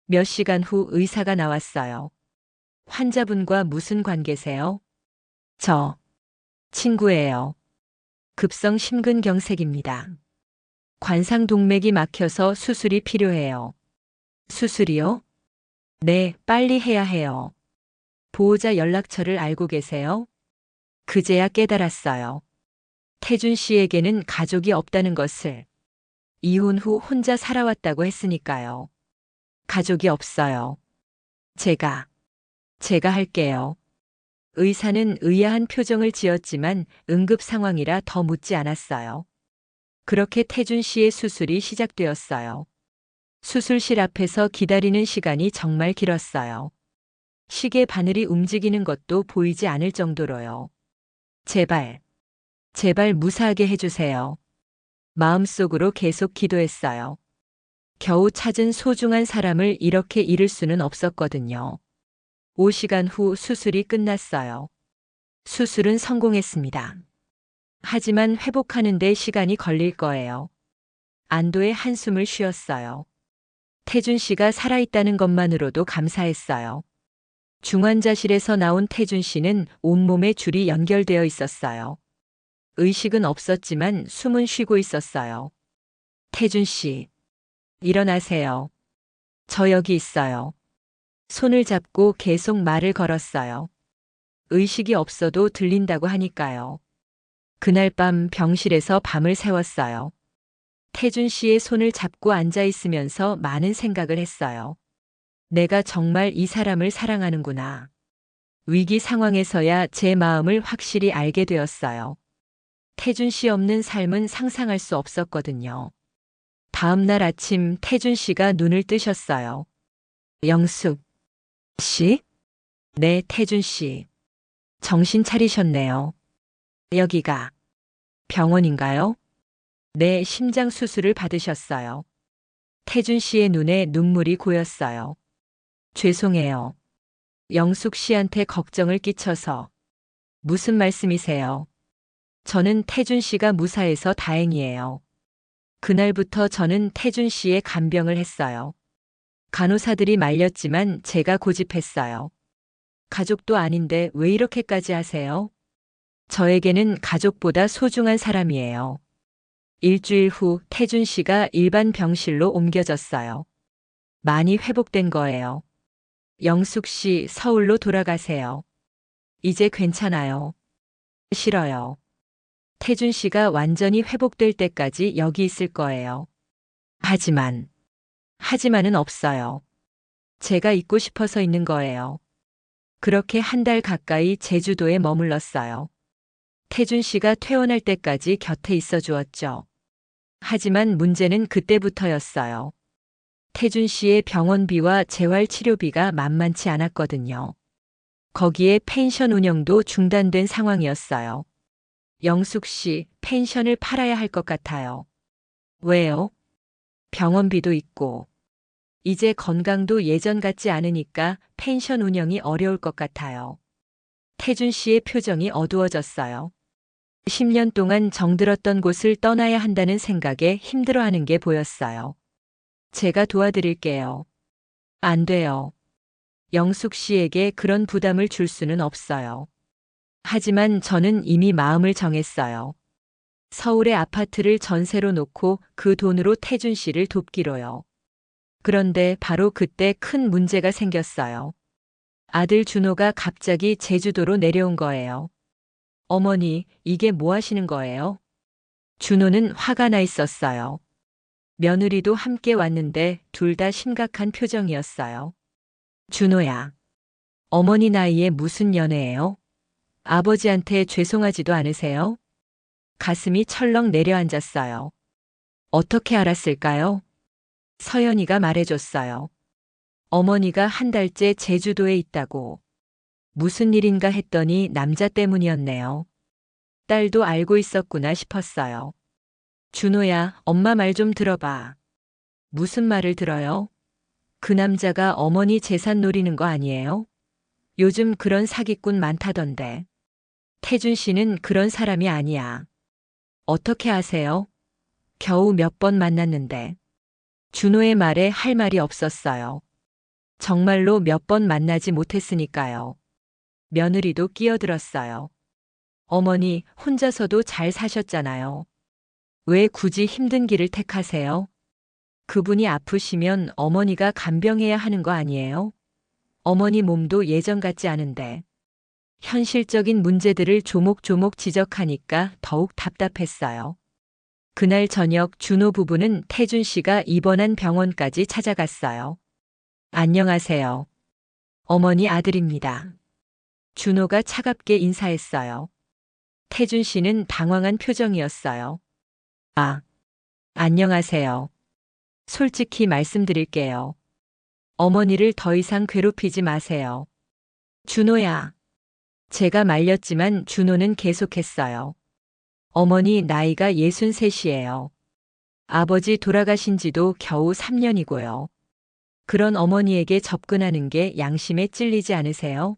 몇 시간 후 의사가 나왔어요. 환자분과 무슨 관계세요? 저, 친구예요. 급성 심근경색입니다. 관상동맥이 막혀서 수술이 필요해요. 수술이요? 네, 빨리 해야 해요. 보호자 연락처를 알고 계세요? 그제야 깨달았어요. 태준 씨에게는 가족이 없다는 것을. 이혼 후 혼자 살아왔다고 했으니까요. 가족이 없어요. 제가 할게요. 의사는 의아한 표정을 지었지만 응급 상황이라 더 묻지 않았어요. 그렇게 태준 씨의 수술이 시작되었어요. 수술실 앞에서 기다리는 시간이 정말 길었어요. 시계 바늘이 움직이는 것도 보이지 않을 정도로요. 제발, 제발 무사하게 해주세요. 마음속으로 계속 기도했어요. 겨우 찾은 소중한 사람을 이렇게 잃을 수는 없었거든요. 5시간 후 수술이 끝났어요. 수술은 성공했습니다. 하지만 회복하는 데 시간이 걸릴 거예요. 안도의 한숨을 쉬었어요. 태준 씨가 살아있다는 것만으로도 감사했어요. 중환자실에서 나온 태준 씨는 온몸에 줄이 연결되어 있었어요. 의식은 없었지만 숨은 쉬고 있었어요. 태준 씨, 일어나세요. 저 여기 있어요. 손을 잡고 계속 말을 걸었어요. 의식이 없어도 들린다고 하니까요. 그날 밤 병실에서 밤을 새웠어요. 태준 씨의 손을 잡고 앉아 있으면서 많은 생각을 했어요. 내가 정말 이 사람을 사랑하는구나. 위기 상황에서야 제 마음을 확실히 알게 되었어요. 태준 씨 없는 삶은 상상할 수 없었거든요. 다음 날 아침 태준 씨가 눈을 뜨셨어요. 영숙 씨? 네, 태준 씨. 정신 차리셨네요. 여기가 병원인가요? 네, 심장 수술을 받으셨어요. 태준 씨의 눈에 눈물이 고였어요. 죄송해요. 영숙 씨한테 걱정을 끼쳐서. 무슨 말씀이세요? 저는 태준 씨가 무사해서 다행이에요. 그날부터 저는 태준 씨의 간병을 했어요. 간호사들이 말렸지만 제가 고집했어요. 가족도 아닌데 왜 이렇게까지 하세요? 저에게는 가족보다 소중한 사람이에요. 일주일 후 태준 씨가 일반 병실로 옮겨졌어요. 많이 회복된 거예요. 영숙 씨 서울로 돌아가세요. 이제 괜찮아요. 싫어요. 태준 씨가 완전히 회복될 때까지 여기 있을 거예요. 하지만은 없어요. 제가 있고 싶어서 있는 거예요. 그렇게 한 달 가까이 제주도에 머물렀어요. 태준 씨가 퇴원할 때까지 곁에 있어 주었죠. 하지만 문제는 그때부터였어요. 태준 씨의 병원비와 재활치료비가 만만치 않았거든요. 거기에 펜션 운영도 중단된 상황이었어요. 영숙 씨, 펜션을 팔아야 할 것 같아요. 왜요? 병원비도 있고, 이제 건강도 예전 같지 않으니까 펜션 운영이 어려울 것 같아요. 태준 씨의 표정이 어두워졌어요. 10년 동안 정들었던 곳을 떠나야 한다는 생각에 힘들어하는 게 보였어요. 제가 도와드릴게요. 안 돼요. 영숙 씨에게 그런 부담을 줄 수는 없어요. 하지만 저는 이미 마음을 정했어요. 서울의 아파트를 전세로 놓고 그 돈으로 태준 씨를 돕기로요. 그런데 바로 그때 큰 문제가 생겼어요. 아들 준호가 갑자기 제주도로 내려온 거예요. 어머니, 이게 뭐 하시는 거예요? 준호는 화가 나 있었어요. 며느리도 함께 왔는데 둘 다 심각한 표정이었어요. 준호야, 어머니 나이에 무슨 연애예요? 아버지한테 죄송하지도 않으세요? 가슴이 철렁 내려앉았어요. 어떻게 알았을까요? 서연이가 말해줬어요. 어머니가 한 달째 제주도에 있다고. 무슨 일인가 했더니 남자 때문이었네요. 딸도 알고 있었구나 싶었어요. 준호야, 엄마 말 좀 들어봐. 무슨 말을 들어요? 그 남자가 어머니 재산 노리는 거 아니에요? 요즘 그런 사기꾼 많다던데. 태준 씨는 그런 사람이 아니야. 어떻게 아세요? 겨우 몇 번 만났는데. 준호의 말에 할 말이 없었어요. 정말로 몇 번 만나지 못했으니까요. 며느리도 끼어들었어요. 어머니, 혼자서도 잘 사셨잖아요. 왜 굳이 힘든 길을 택하세요? 그분이 아프시면 어머니가 간병해야 하는 거 아니에요? 어머니 몸도 예전 같지 않은데. 현실적인 문제들을 조목조목 지적하니까 더욱 답답했어요. 그날 저녁 준호 부부는 태준 씨가 입원한 병원까지 찾아갔어요. 안녕하세요. 어머니 아들입니다. 준호가 차갑게 인사했어요. 태준 씨는 당황한 표정이었어요. 아, 안녕하세요. 솔직히 말씀드릴게요. 어머니를 더 이상 괴롭히지 마세요. 준호야. 제가 말렸지만 준호는 계속했어요. 어머니 나이가 63이에요. 아버지 돌아가신 지도 겨우 3년이고요. 그런 어머니에게 접근하는 게 양심에 찔리지 않으세요?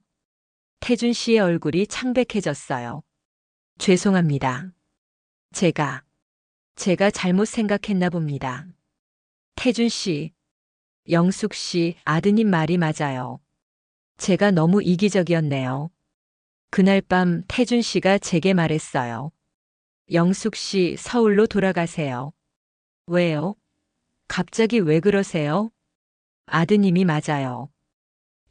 태준 씨의 얼굴이 창백해졌어요. 죄송합니다. 제가 잘못 생각했나 봅니다. 태준 씨, 영숙 씨, 아드님 말이 맞아요. 제가 너무 이기적이었네요. 그날 밤 태준 씨가 제게 말했어요. 영숙 씨, 서울로 돌아가세요. 왜요? 갑자기 왜 그러세요? 아드님이 맞아요.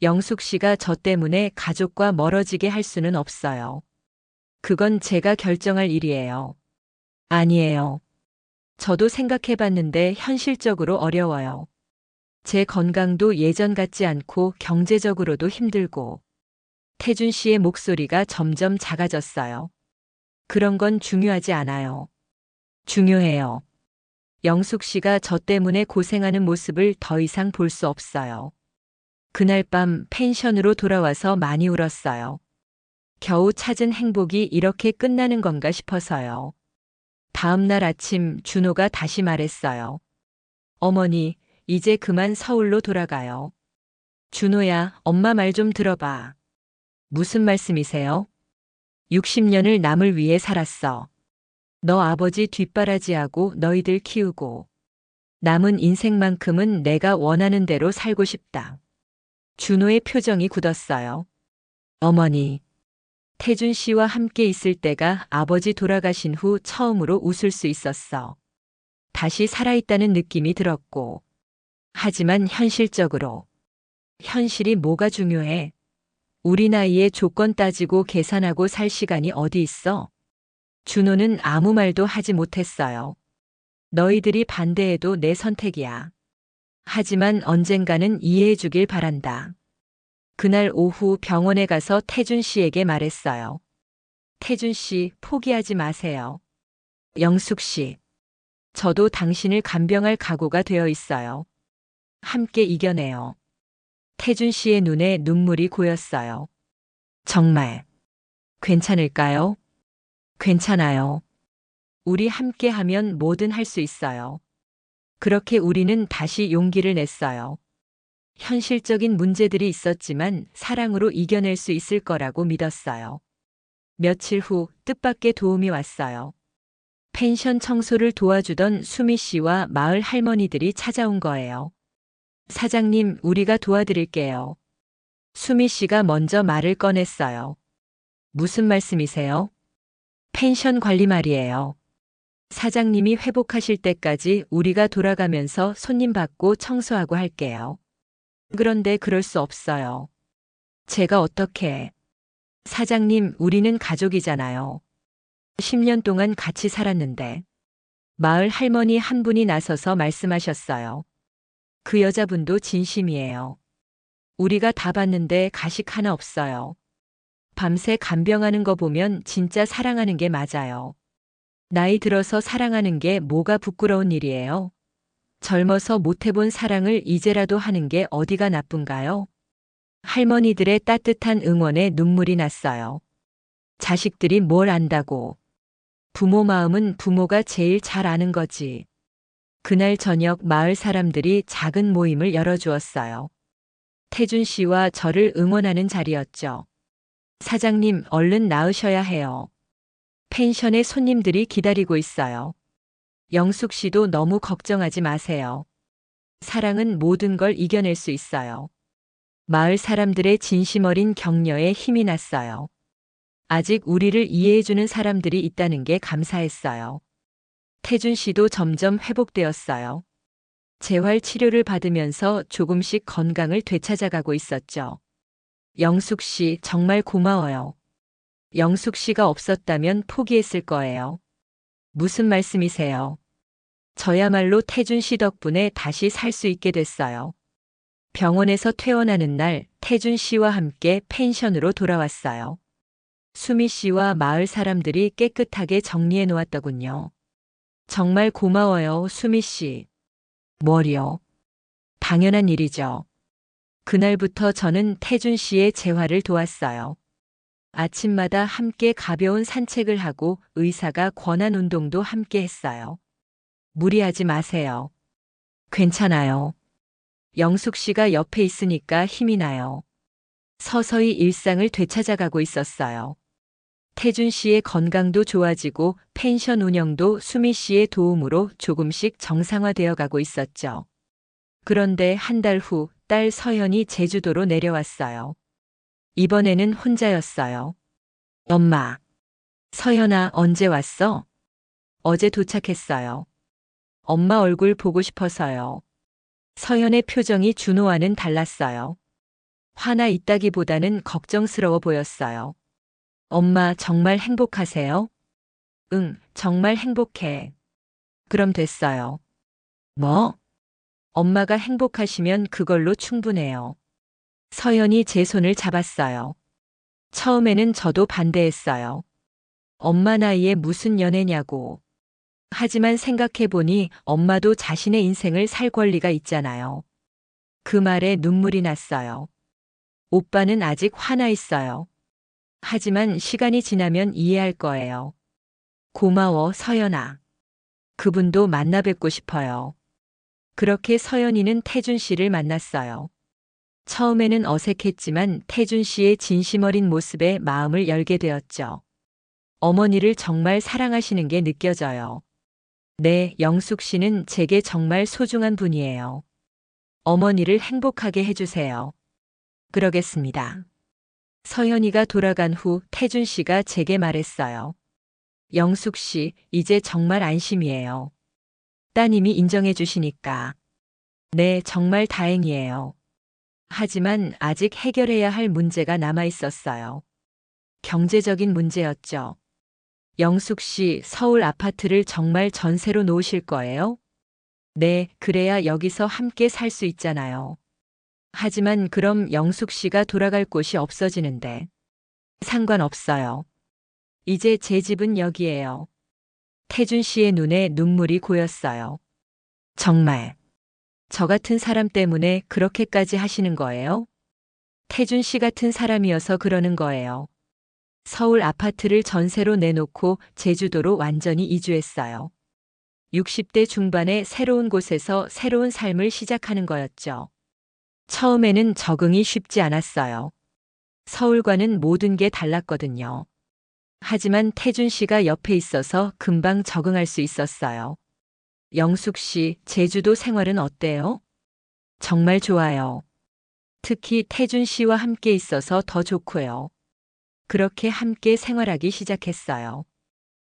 영숙 씨가 저 때문에 가족과 멀어지게 할 수는 없어요. 그건 제가 결정할 일이에요. 아니에요. 저도 생각해봤는데 현실적으로 어려워요. 제 건강도 예전 같지 않고 경제적으로도 힘들고. 태준 씨의 목소리가 점점 작아졌어요. 그런 건 중요하지 않아요. 중요해요. 영숙 씨가 저 때문에 고생하는 모습을 더 이상 볼 수 없어요. 그날 밤 펜션으로 돌아와서 많이 울었어요. 겨우 찾은 행복이 이렇게 끝나는 건가 싶어서요. 다음 날 아침 준호가 다시 말했어요. 어머니, 이제 그만 서울로 돌아가요. 준호야, 엄마 말 좀 들어봐. 무슨 말씀이세요? 60년을 남을 위해 살았어. 너 아버지 뒷바라지하고 너희들 키우고. 남은 인생만큼은 내가 원하는 대로 살고 싶다. 준호의 표정이 굳었어요. 어머니, 태준 씨와 함께 있을 때가 아버지 돌아가신 후 처음으로 웃을 수 있었어. 다시 살아있다는 느낌이 들었고. 하지만 현실적으로. 현실이 뭐가 중요해? 우리 나이에 조건 따지고 계산하고 살 시간이 어디 있어? 준호는 아무 말도 하지 못했어요. 너희들이 반대해도 내 선택이야. 하지만 언젠가는 이해해 주길 바란다. 그날 오후 병원에 가서 태준 씨에게 말했어요. 태준 씨, 포기하지 마세요. 영숙 씨, 저도 당신을 간병할 각오가 되어 있어요. 함께 이겨내요. 태준 씨의 눈에 눈물이 고였어요. 정말 괜찮을까요? 괜찮아요. 우리 함께 하면 뭐든 할 수 있어요. 그렇게 우리는 다시 용기를 냈어요. 현실적인 문제들이 있었지만 사랑으로 이겨낼 수 있을 거라고 믿었어요. 며칠 후 뜻밖의 도움이 왔어요. 펜션 청소를 도와주던 수미 씨와 마을 할머니들이 찾아온 거예요. 사장님, 우리가 도와드릴게요. 수미 씨가 먼저 말을 꺼냈어요. 무슨 말씀이세요? 펜션 관리 말이에요. 사장님이 회복하실 때까지 우리가 돌아가면서 손님 받고 청소하고 할게요. 그런데 그럴 수 없어요. 제가 어떻게... 사장님, 우리는 가족이잖아요. 10년 동안 같이 살았는데. 마을 할머니 한 분이 나서서 말씀하셨어요. 그 여자분도 진심이에요. 우리가 다 봤는데 가식 하나 없어요. 밤새 간병하는 거 보면 진짜 사랑하는 게 맞아요. 나이 들어서 사랑하는 게 뭐가 부끄러운 일이에요? 젊어서 못 해본 사랑을 이제라도 하는 게 어디가 나쁜가요? 할머니들의 따뜻한 응원에 눈물이 났어요. 자식들이 뭘 안다고. 부모 마음은 부모가 제일 잘 아는 거지. 그날 저녁 마을 사람들이 작은 모임을 열어주었어요. 태준 씨와 저를 응원하는 자리였죠. 사장님, 얼른 나으셔야 해요. 펜션에 손님들이 기다리고 있어요. 영숙 씨도 너무 걱정하지 마세요. 사랑은 모든 걸 이겨낼 수 있어요. 마을 사람들의 진심 어린 격려에 힘이 났어요. 아직 우리를 이해해주는 사람들이 있다는 게 감사했어요. 태준 씨도 점점 회복되었어요. 재활 치료를 받으면서 조금씩 건강을 되찾아가고 있었죠. 영숙 씨, 정말 고마워요. 영숙 씨가 없었다면 포기했을 거예요. 무슨 말씀이세요? 저야말로 태준 씨 덕분에 다시 살 수 있게 됐어요. 병원에서 퇴원하는 날 태준 씨와 함께 펜션으로 돌아왔어요. 수미 씨와 마을 사람들이 깨끗하게 정리해 놓았더군요. 정말 고마워요, 수미 씨. 뭘요? 당연한 일이죠. 그날부터 저는 태준 씨의 재활을 도왔어요. 아침마다 함께 가벼운 산책을 하고 의사가 권한 운동도 함께 했어요. 무리하지 마세요. 괜찮아요. 영숙 씨가 옆에 있으니까 힘이 나요. 서서히 일상을 되찾아가고 있었어요. 태준 씨의 건강도 좋아지고 펜션 운영도 수미 씨의 도움으로 조금씩 정상화되어 가고 있었죠. 그런데 한 달 후 딸 서연이 제주도로 내려왔어요. 이번에는 혼자였어요. 엄마. 서연아, 언제 왔어? 어제 도착했어요. 엄마 얼굴 보고 싶어서요. 서연의 표정이 준호와는 달랐어요. 화나 있다기보다는 걱정스러워 보였어요. 엄마, 정말 행복하세요? 응, 정말 행복해. 그럼 됐어요. 뭐? 엄마가 행복하시면 그걸로 충분해요. 서연이 제 손을 잡았어요. 처음에는 저도 반대했어요. 엄마 나이에 무슨 연애냐고. 하지만 생각해보니 엄마도 자신의 인생을 살 권리가 있잖아요. 그 말에 눈물이 났어요. 오빠는 아직 화나 있어요. 하지만 시간이 지나면 이해할 거예요. 고마워, 서연아. 그분도 만나 뵙고 싶어요. 그렇게 서연이는 태준 씨를 만났어요. 처음에는 어색했지만 태준 씨의 진심 어린 모습에 마음을 열게 되었죠. 어머니를 정말 사랑하시는 게 느껴져요. 네, 영숙 씨는 제게 정말 소중한 분이에요. 어머니를 행복하게 해주세요. 그러겠습니다. 서연이가 돌아간 후 태준 씨가 제게 말했어요. 영숙 씨, 이제 정말 안심이에요. 따님이 인정해 주시니까. 네, 정말 다행이에요. 하지만 아직 해결해야 할 문제가 남아 있었어요. 경제적인 문제였죠. 영숙 씨, 서울 아파트를 정말 전세로 놓으실 거예요? 네, 그래야 여기서 함께 살 수 있잖아요. 하지만 그럼 영숙 씨가 돌아갈 곳이 없어지는데. 상관없어요. 이제 제 집은 여기예요. 태준 씨의 눈에 눈물이 고였어요. 정말, 저 같은 사람 때문에 그렇게까지 하시는 거예요? 태준 씨 같은 사람이어서 그러는 거예요. 서울 아파트를 전세로 내놓고 제주도로 완전히 이주했어요. 60대 중반의 새로운 곳에서 새로운 삶을 시작하는 거였죠. 처음에는 적응이 쉽지 않았어요. 서울과는 모든 게 달랐거든요. 하지만 태준 씨가 옆에 있어서 금방 적응할 수 있었어요. 영숙 씨, 제주도 생활은 어때요? 정말 좋아요. 특히 태준 씨와 함께 있어서 더 좋고요. 그렇게 함께 생활하기 시작했어요.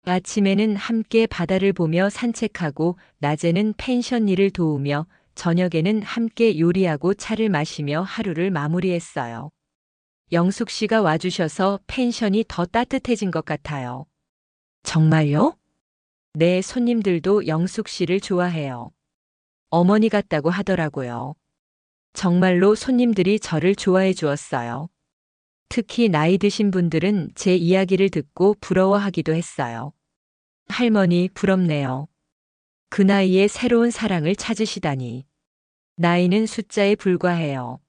아침에는 함께 바다를 보며 산책하고, 낮에는 펜션 일을 도우며, 저녁에는 함께 요리하고 차를 마시며 하루를 마무리했어요. 영숙 씨가 와주셔서 펜션이 더 따뜻해진 것 같아요. 정말요? 네, 손님들도 영숙 씨를 좋아해요. 어머니 같다고 하더라고요. 정말로 손님들이 저를 좋아해 주었어요. 특히 나이 드신 분들은 제 이야기를 듣고 부러워하기도 했어요. 할머니, 부럽네요. 그 나이에 새로운 사랑을 찾으시다니. 나이는 숫자에 불과해요.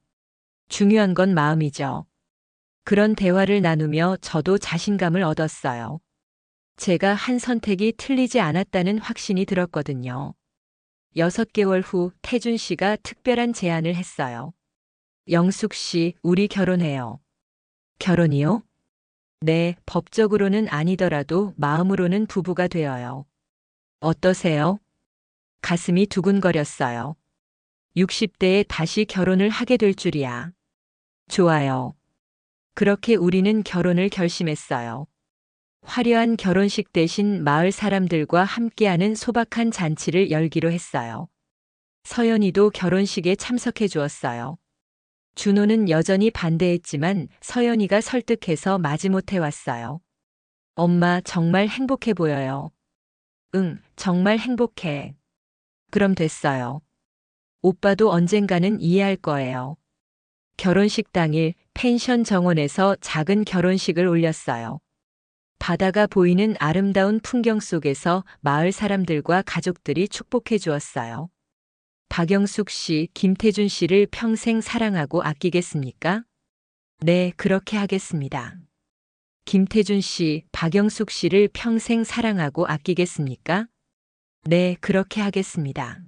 중요한 건 마음이죠. 그런 대화를 나누며 저도 자신감을 얻었어요. 제가 한 선택이 틀리지 않았다는 확신이 들었거든요. 6개월 후 태준 씨가 특별한 제안을 했어요. 영숙 씨, 우리 결혼해요. 결혼이요? 네, 법적으로는 아니더라도 마음으로는 부부가 되어요. 어떠세요? 가슴이 두근거렸어요. 60대에 다시 결혼을 하게 될 줄이야. 좋아요. 그렇게 우리는 결혼을 결심했어요. 화려한 결혼식 대신 마을 사람들과 함께하는 소박한 잔치를 열기로 했어요. 서연이도 결혼식에 참석해 주었어요. 준호는 여전히 반대했지만 서연이가 설득해서 마지못해 왔어요. 엄마, 정말 행복해 보여요. 응, 정말 행복해. 그럼 됐어요. 오빠도 언젠가는 이해할 거예요. 결혼식 당일 펜션 정원에서 작은 결혼식을 올렸어요. 바다가 보이는 아름다운 풍경 속에서 마을 사람들과 가족들이 축복해 주었어요. 박영숙 씨, 김태준 씨를 평생 사랑하고 아끼겠습니까? 네, 그렇게 하겠습니다. 김태준 씨, 박영숙 씨를 평생 사랑하고 아끼겠습니까? 네, 그렇게 하겠습니다.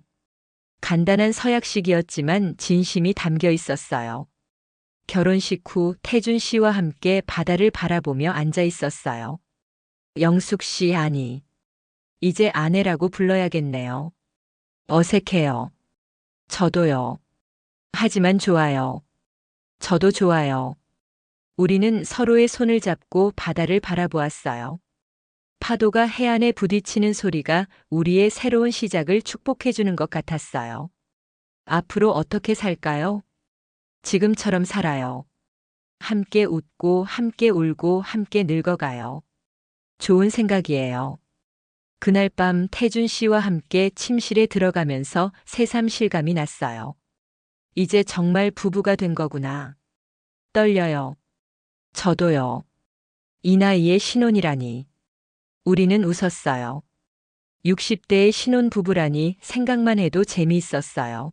간단한 서약식이었지만 진심이 담겨 있었어요. 결혼식 후 태준 씨와 함께 바다를 바라보며 앉아 있었어요. 영숙 씨, 아니, 이제 아내라고 불러야겠네요. 어색해요. 저도요. 하지만 좋아요. 저도 좋아요. 우리는 서로의 손을 잡고 바다를 바라보았어요. 파도가 해안에 부딪히는 소리가 우리의 새로운 시작을 축복해주는 것 같았어요. 앞으로 어떻게 살까요? 지금처럼 살아요. 함께 웃고, 함께 울고, 함께 늙어가요. 좋은 생각이에요. 그날 밤 태준 씨와 함께 침실에 들어가면서 새삼 실감이 났어요. 이제 정말 부부가 된 거구나. 떨려요. 저도요. 이 나이에 신혼이라니. 우리는 웃었어요. 60대의 신혼 부부라니 생각만 해도 재미있었어요.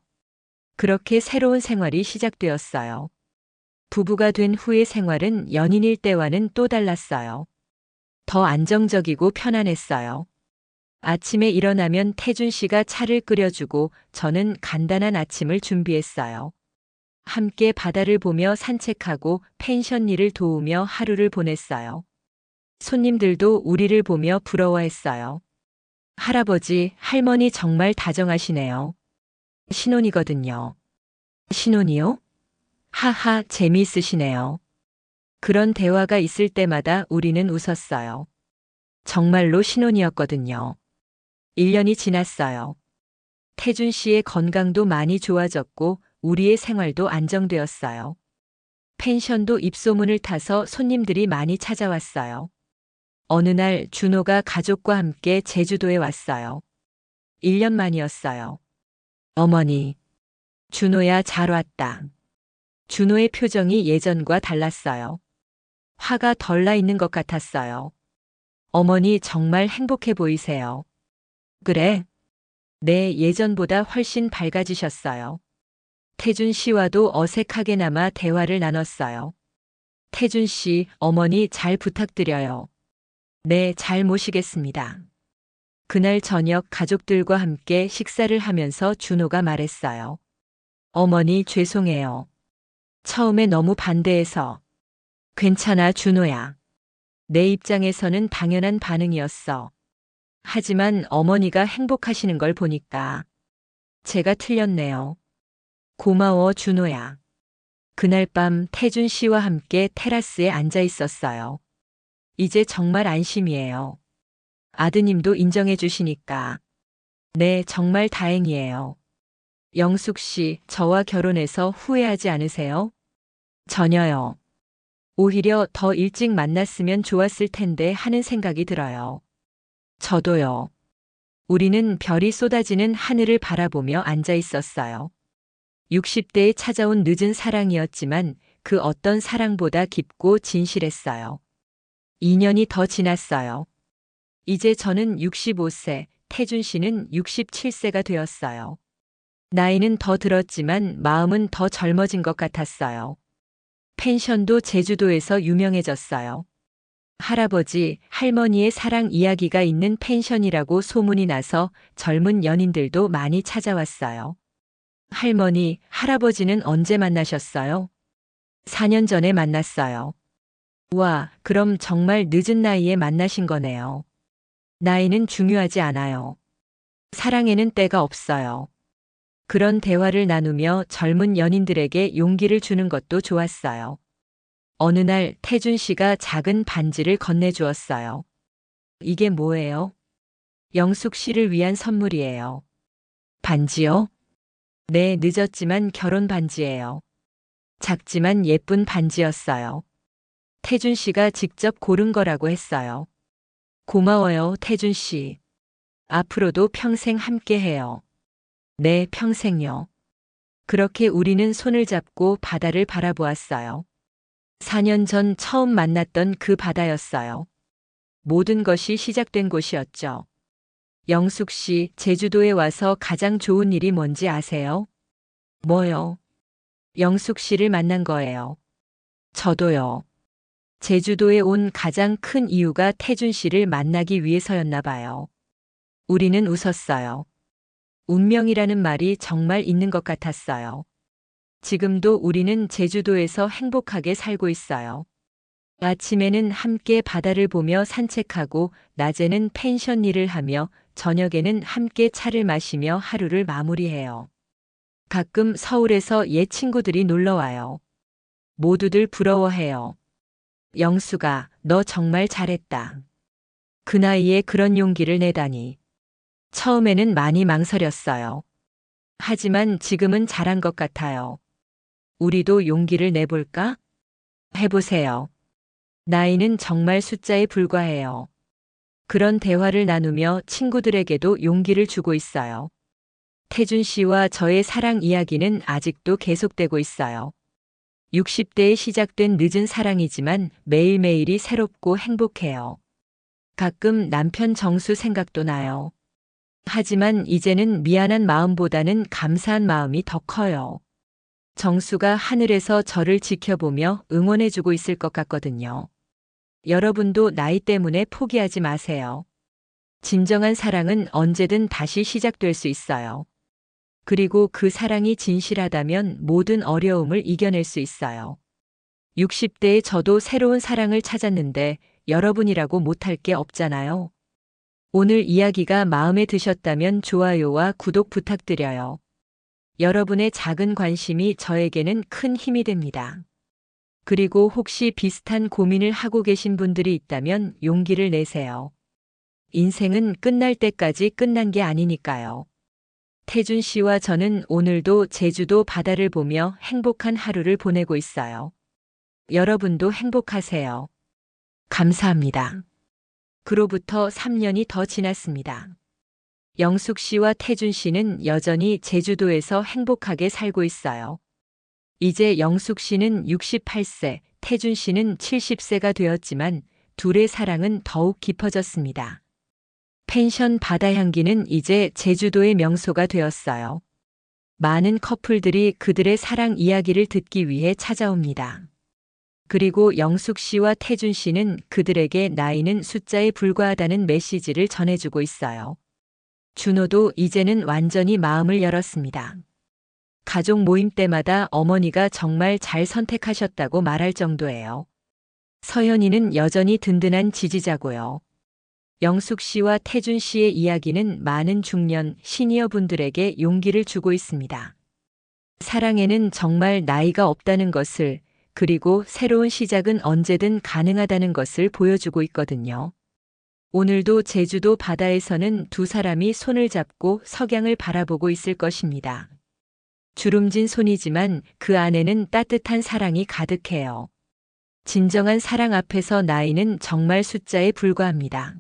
그렇게 새로운 생활이 시작되었어요. 부부가 된 후의 생활은 연인일 때와는 또 달랐어요. 더 안정적이고 편안했어요. 아침에 일어나면 태준 씨가 차를 끓여주고 저는 간단한 아침을 준비했어요. 함께 바다를 보며 산책하고 펜션 일을 도우며 하루를 보냈어요. 손님들도 우리를 보며 부러워했어요. 할아버지, 할머니 정말 다정하시네요. 신혼이거든요. 신혼이요? 하하, 재미있으시네요. 그런 대화가 있을 때마다 우리는 웃었어요. 정말로 신혼이었거든요. 1년이 지났어요. 태준 씨의 건강도 많이 좋아졌고 우리의 생활도 안정되었어요. 펜션도 입소문을 타서 손님들이 많이 찾아왔어요. 어느 날 준호가 가족과 함께 제주도에 왔어요. 1년 만이었어요. 어머니, 준호야 잘 왔다. 준호의 표정이 예전과 달랐어요. 화가 덜 나 있는 것 같았어요. 어머니 정말 행복해 보이세요. 그래? 네, 예전보다 훨씬 밝아지셨어요. 태준 씨와도 어색하게나마 대화를 나눴어요. 태준 씨, 어머니 잘 부탁드려요. 네, 잘 모시겠습니다. 그날 저녁 가족들과 함께 식사를 하면서 준호가 말했어요. 어머니 죄송해요. 처음에 너무 반대해서. 괜찮아, 준호야. 내 입장에서는 당연한 반응이었어. 하지만 어머니가 행복하시는 걸 보니까 제가 틀렸네요. 고마워, 준호야. 그날 밤 태준 씨와 함께 테라스에 앉아 있었어요. 이제 정말 안심이에요. 아드님도 인정해 주시니까. 네, 정말 다행이에요. 영숙 씨, 저와 결혼해서 후회하지 않으세요? 전혀요. 오히려 더 일찍 만났으면 좋았을 텐데 하는 생각이 들어요. 저도요. 우리는 별이 쏟아지는 하늘을 바라보며 앉아 있었어요. 60대에 찾아온 늦은 사랑이었지만 그 어떤 사랑보다 깊고 진실했어요. 2년이 더 지났어요. 이제 저는 65세, 태준 씨는 67세가 되었어요. 나이는 더 들었지만 마음은 더 젊어진 것 같았어요. 펜션도 제주도에서 유명해졌어요. 할아버지, 할머니의 사랑 이야기가 있는 펜션이라고 소문이 나서 젊은 연인들도 많이 찾아왔어요. 할머니, 할아버지는 언제 만나셨어요? 4년 전에 만났어요. 와, 그럼 정말 늦은 나이에 만나신 거네요. 나이는 중요하지 않아요. 사랑에는 때가 없어요. 그런 대화를 나누며 젊은 연인들에게 용기를 주는 것도 좋았어요. 어느 날 태준 씨가 작은 반지를 건네주었어요. 이게 뭐예요? 영숙 씨를 위한 선물이에요. 반지요? 네, 늦었지만 결혼 반지예요. 작지만 예쁜 반지였어요. 태준 씨가 직접 고른 거라고 했어요. 고마워요, 태준 씨. 앞으로도 평생 함께 해요. 네, 평생요. 그렇게 우리는 손을 잡고 바다를 바라보았어요. 4년 전 처음 만났던 그 바다였어요. 모든 것이 시작된 곳이었죠. 영숙 씨, 제주도에 와서 가장 좋은 일이 뭔지 아세요? 뭐요? 영숙 씨를 만난 거예요. 저도요. 제주도에 온 가장 큰 이유가 태준 씨를 만나기 위해서였나 봐요. 우리는 웃었어요. 운명이라는 말이 정말 있는 것 같았어요. 지금도 우리는 제주도에서 행복하게 살고 있어요. 아침에는 함께 바다를 보며 산책하고, 낮에는 펜션 일을 하며, 저녁에는 함께 차를 마시며 하루를 마무리해요. 가끔 서울에서 옛 친구들이 놀러 와요. 모두들 부러워해요. 영수가, 너 정말 잘했다. 그 나이에 그런 용기를 내다니. 처음에는 많이 망설였어요. 하지만 지금은 잘한 것 같아요. 우리도 용기를 내볼까? 해보세요. 나이는 정말 숫자에 불과해요. 그런 대화를 나누며 친구들에게도 용기를 주고 있어요. 태준 씨와 저의 사랑 이야기는 아직도 계속되고 있어요. 60대에 시작된 늦은 사랑이지만 매일매일이 새롭고 행복해요. 가끔 남편 정수 생각도 나요. 하지만 이제는 미안한 마음보다는 감사한 마음이 더 커요. 정수가 하늘에서 저를 지켜보며 응원해주고 있을 것 같거든요. 여러분도 나이 때문에 포기하지 마세요. 진정한 사랑은 언제든 다시 시작될 수 있어요. 그리고 그 사랑이 진실하다면 모든 어려움을 이겨낼 수 있어요. 60대에 저도 새로운 사랑을 찾았는데 여러분이라고 못할 게 없잖아요. 오늘 이야기가 마음에 드셨다면 좋아요와 구독 부탁드려요. 여러분의 작은 관심이 저에게는 큰 힘이 됩니다. 그리고 혹시 비슷한 고민을 하고 계신 분들이 있다면 용기를 내세요. 인생은 끝날 때까지 끝난 게 아니니까요. 태준 씨와 저는 오늘도 제주도 바다를 보며 행복한 하루를 보내고 있어요. 여러분도 행복하세요. 감사합니다. 그로부터 3년이 더 지났습니다. 영숙 씨와 태준 씨는 여전히 제주도에서 행복하게 살고 있어요. 이제 영숙 씨는 68세, 태준 씨는 70세가 되었지만 둘의 사랑은 더욱 깊어졌습니다. 펜션 바다향기는 이제 제주도의 명소가 되었어요. 많은 커플들이 그들의 사랑 이야기를 듣기 위해 찾아옵니다. 그리고 영숙 씨와 태준 씨는 그들에게 나이는 숫자에 불과하다는 메시지를 전해주고 있어요. 준호도 이제는 완전히 마음을 열었습니다. 가족 모임 때마다 어머니가 정말 잘 선택하셨다고 말할 정도예요. 서연이는 여전히 든든한 지지자고요. 영숙 씨와 태준 씨의 이야기는 많은 중년, 시니어 분들에게 용기를 주고 있습니다. 사랑에는 정말 나이가 없다는 것을, 그리고 새로운 시작은 언제든 가능하다는 것을 보여주고 있거든요. 오늘도 제주도 바다에서는 두 사람이 손을 잡고 석양을 바라보고 있을 것입니다. 주름진 손이지만 그 안에는 따뜻한 사랑이 가득해요. 진정한 사랑 앞에서 나이는 정말 숫자에 불과합니다.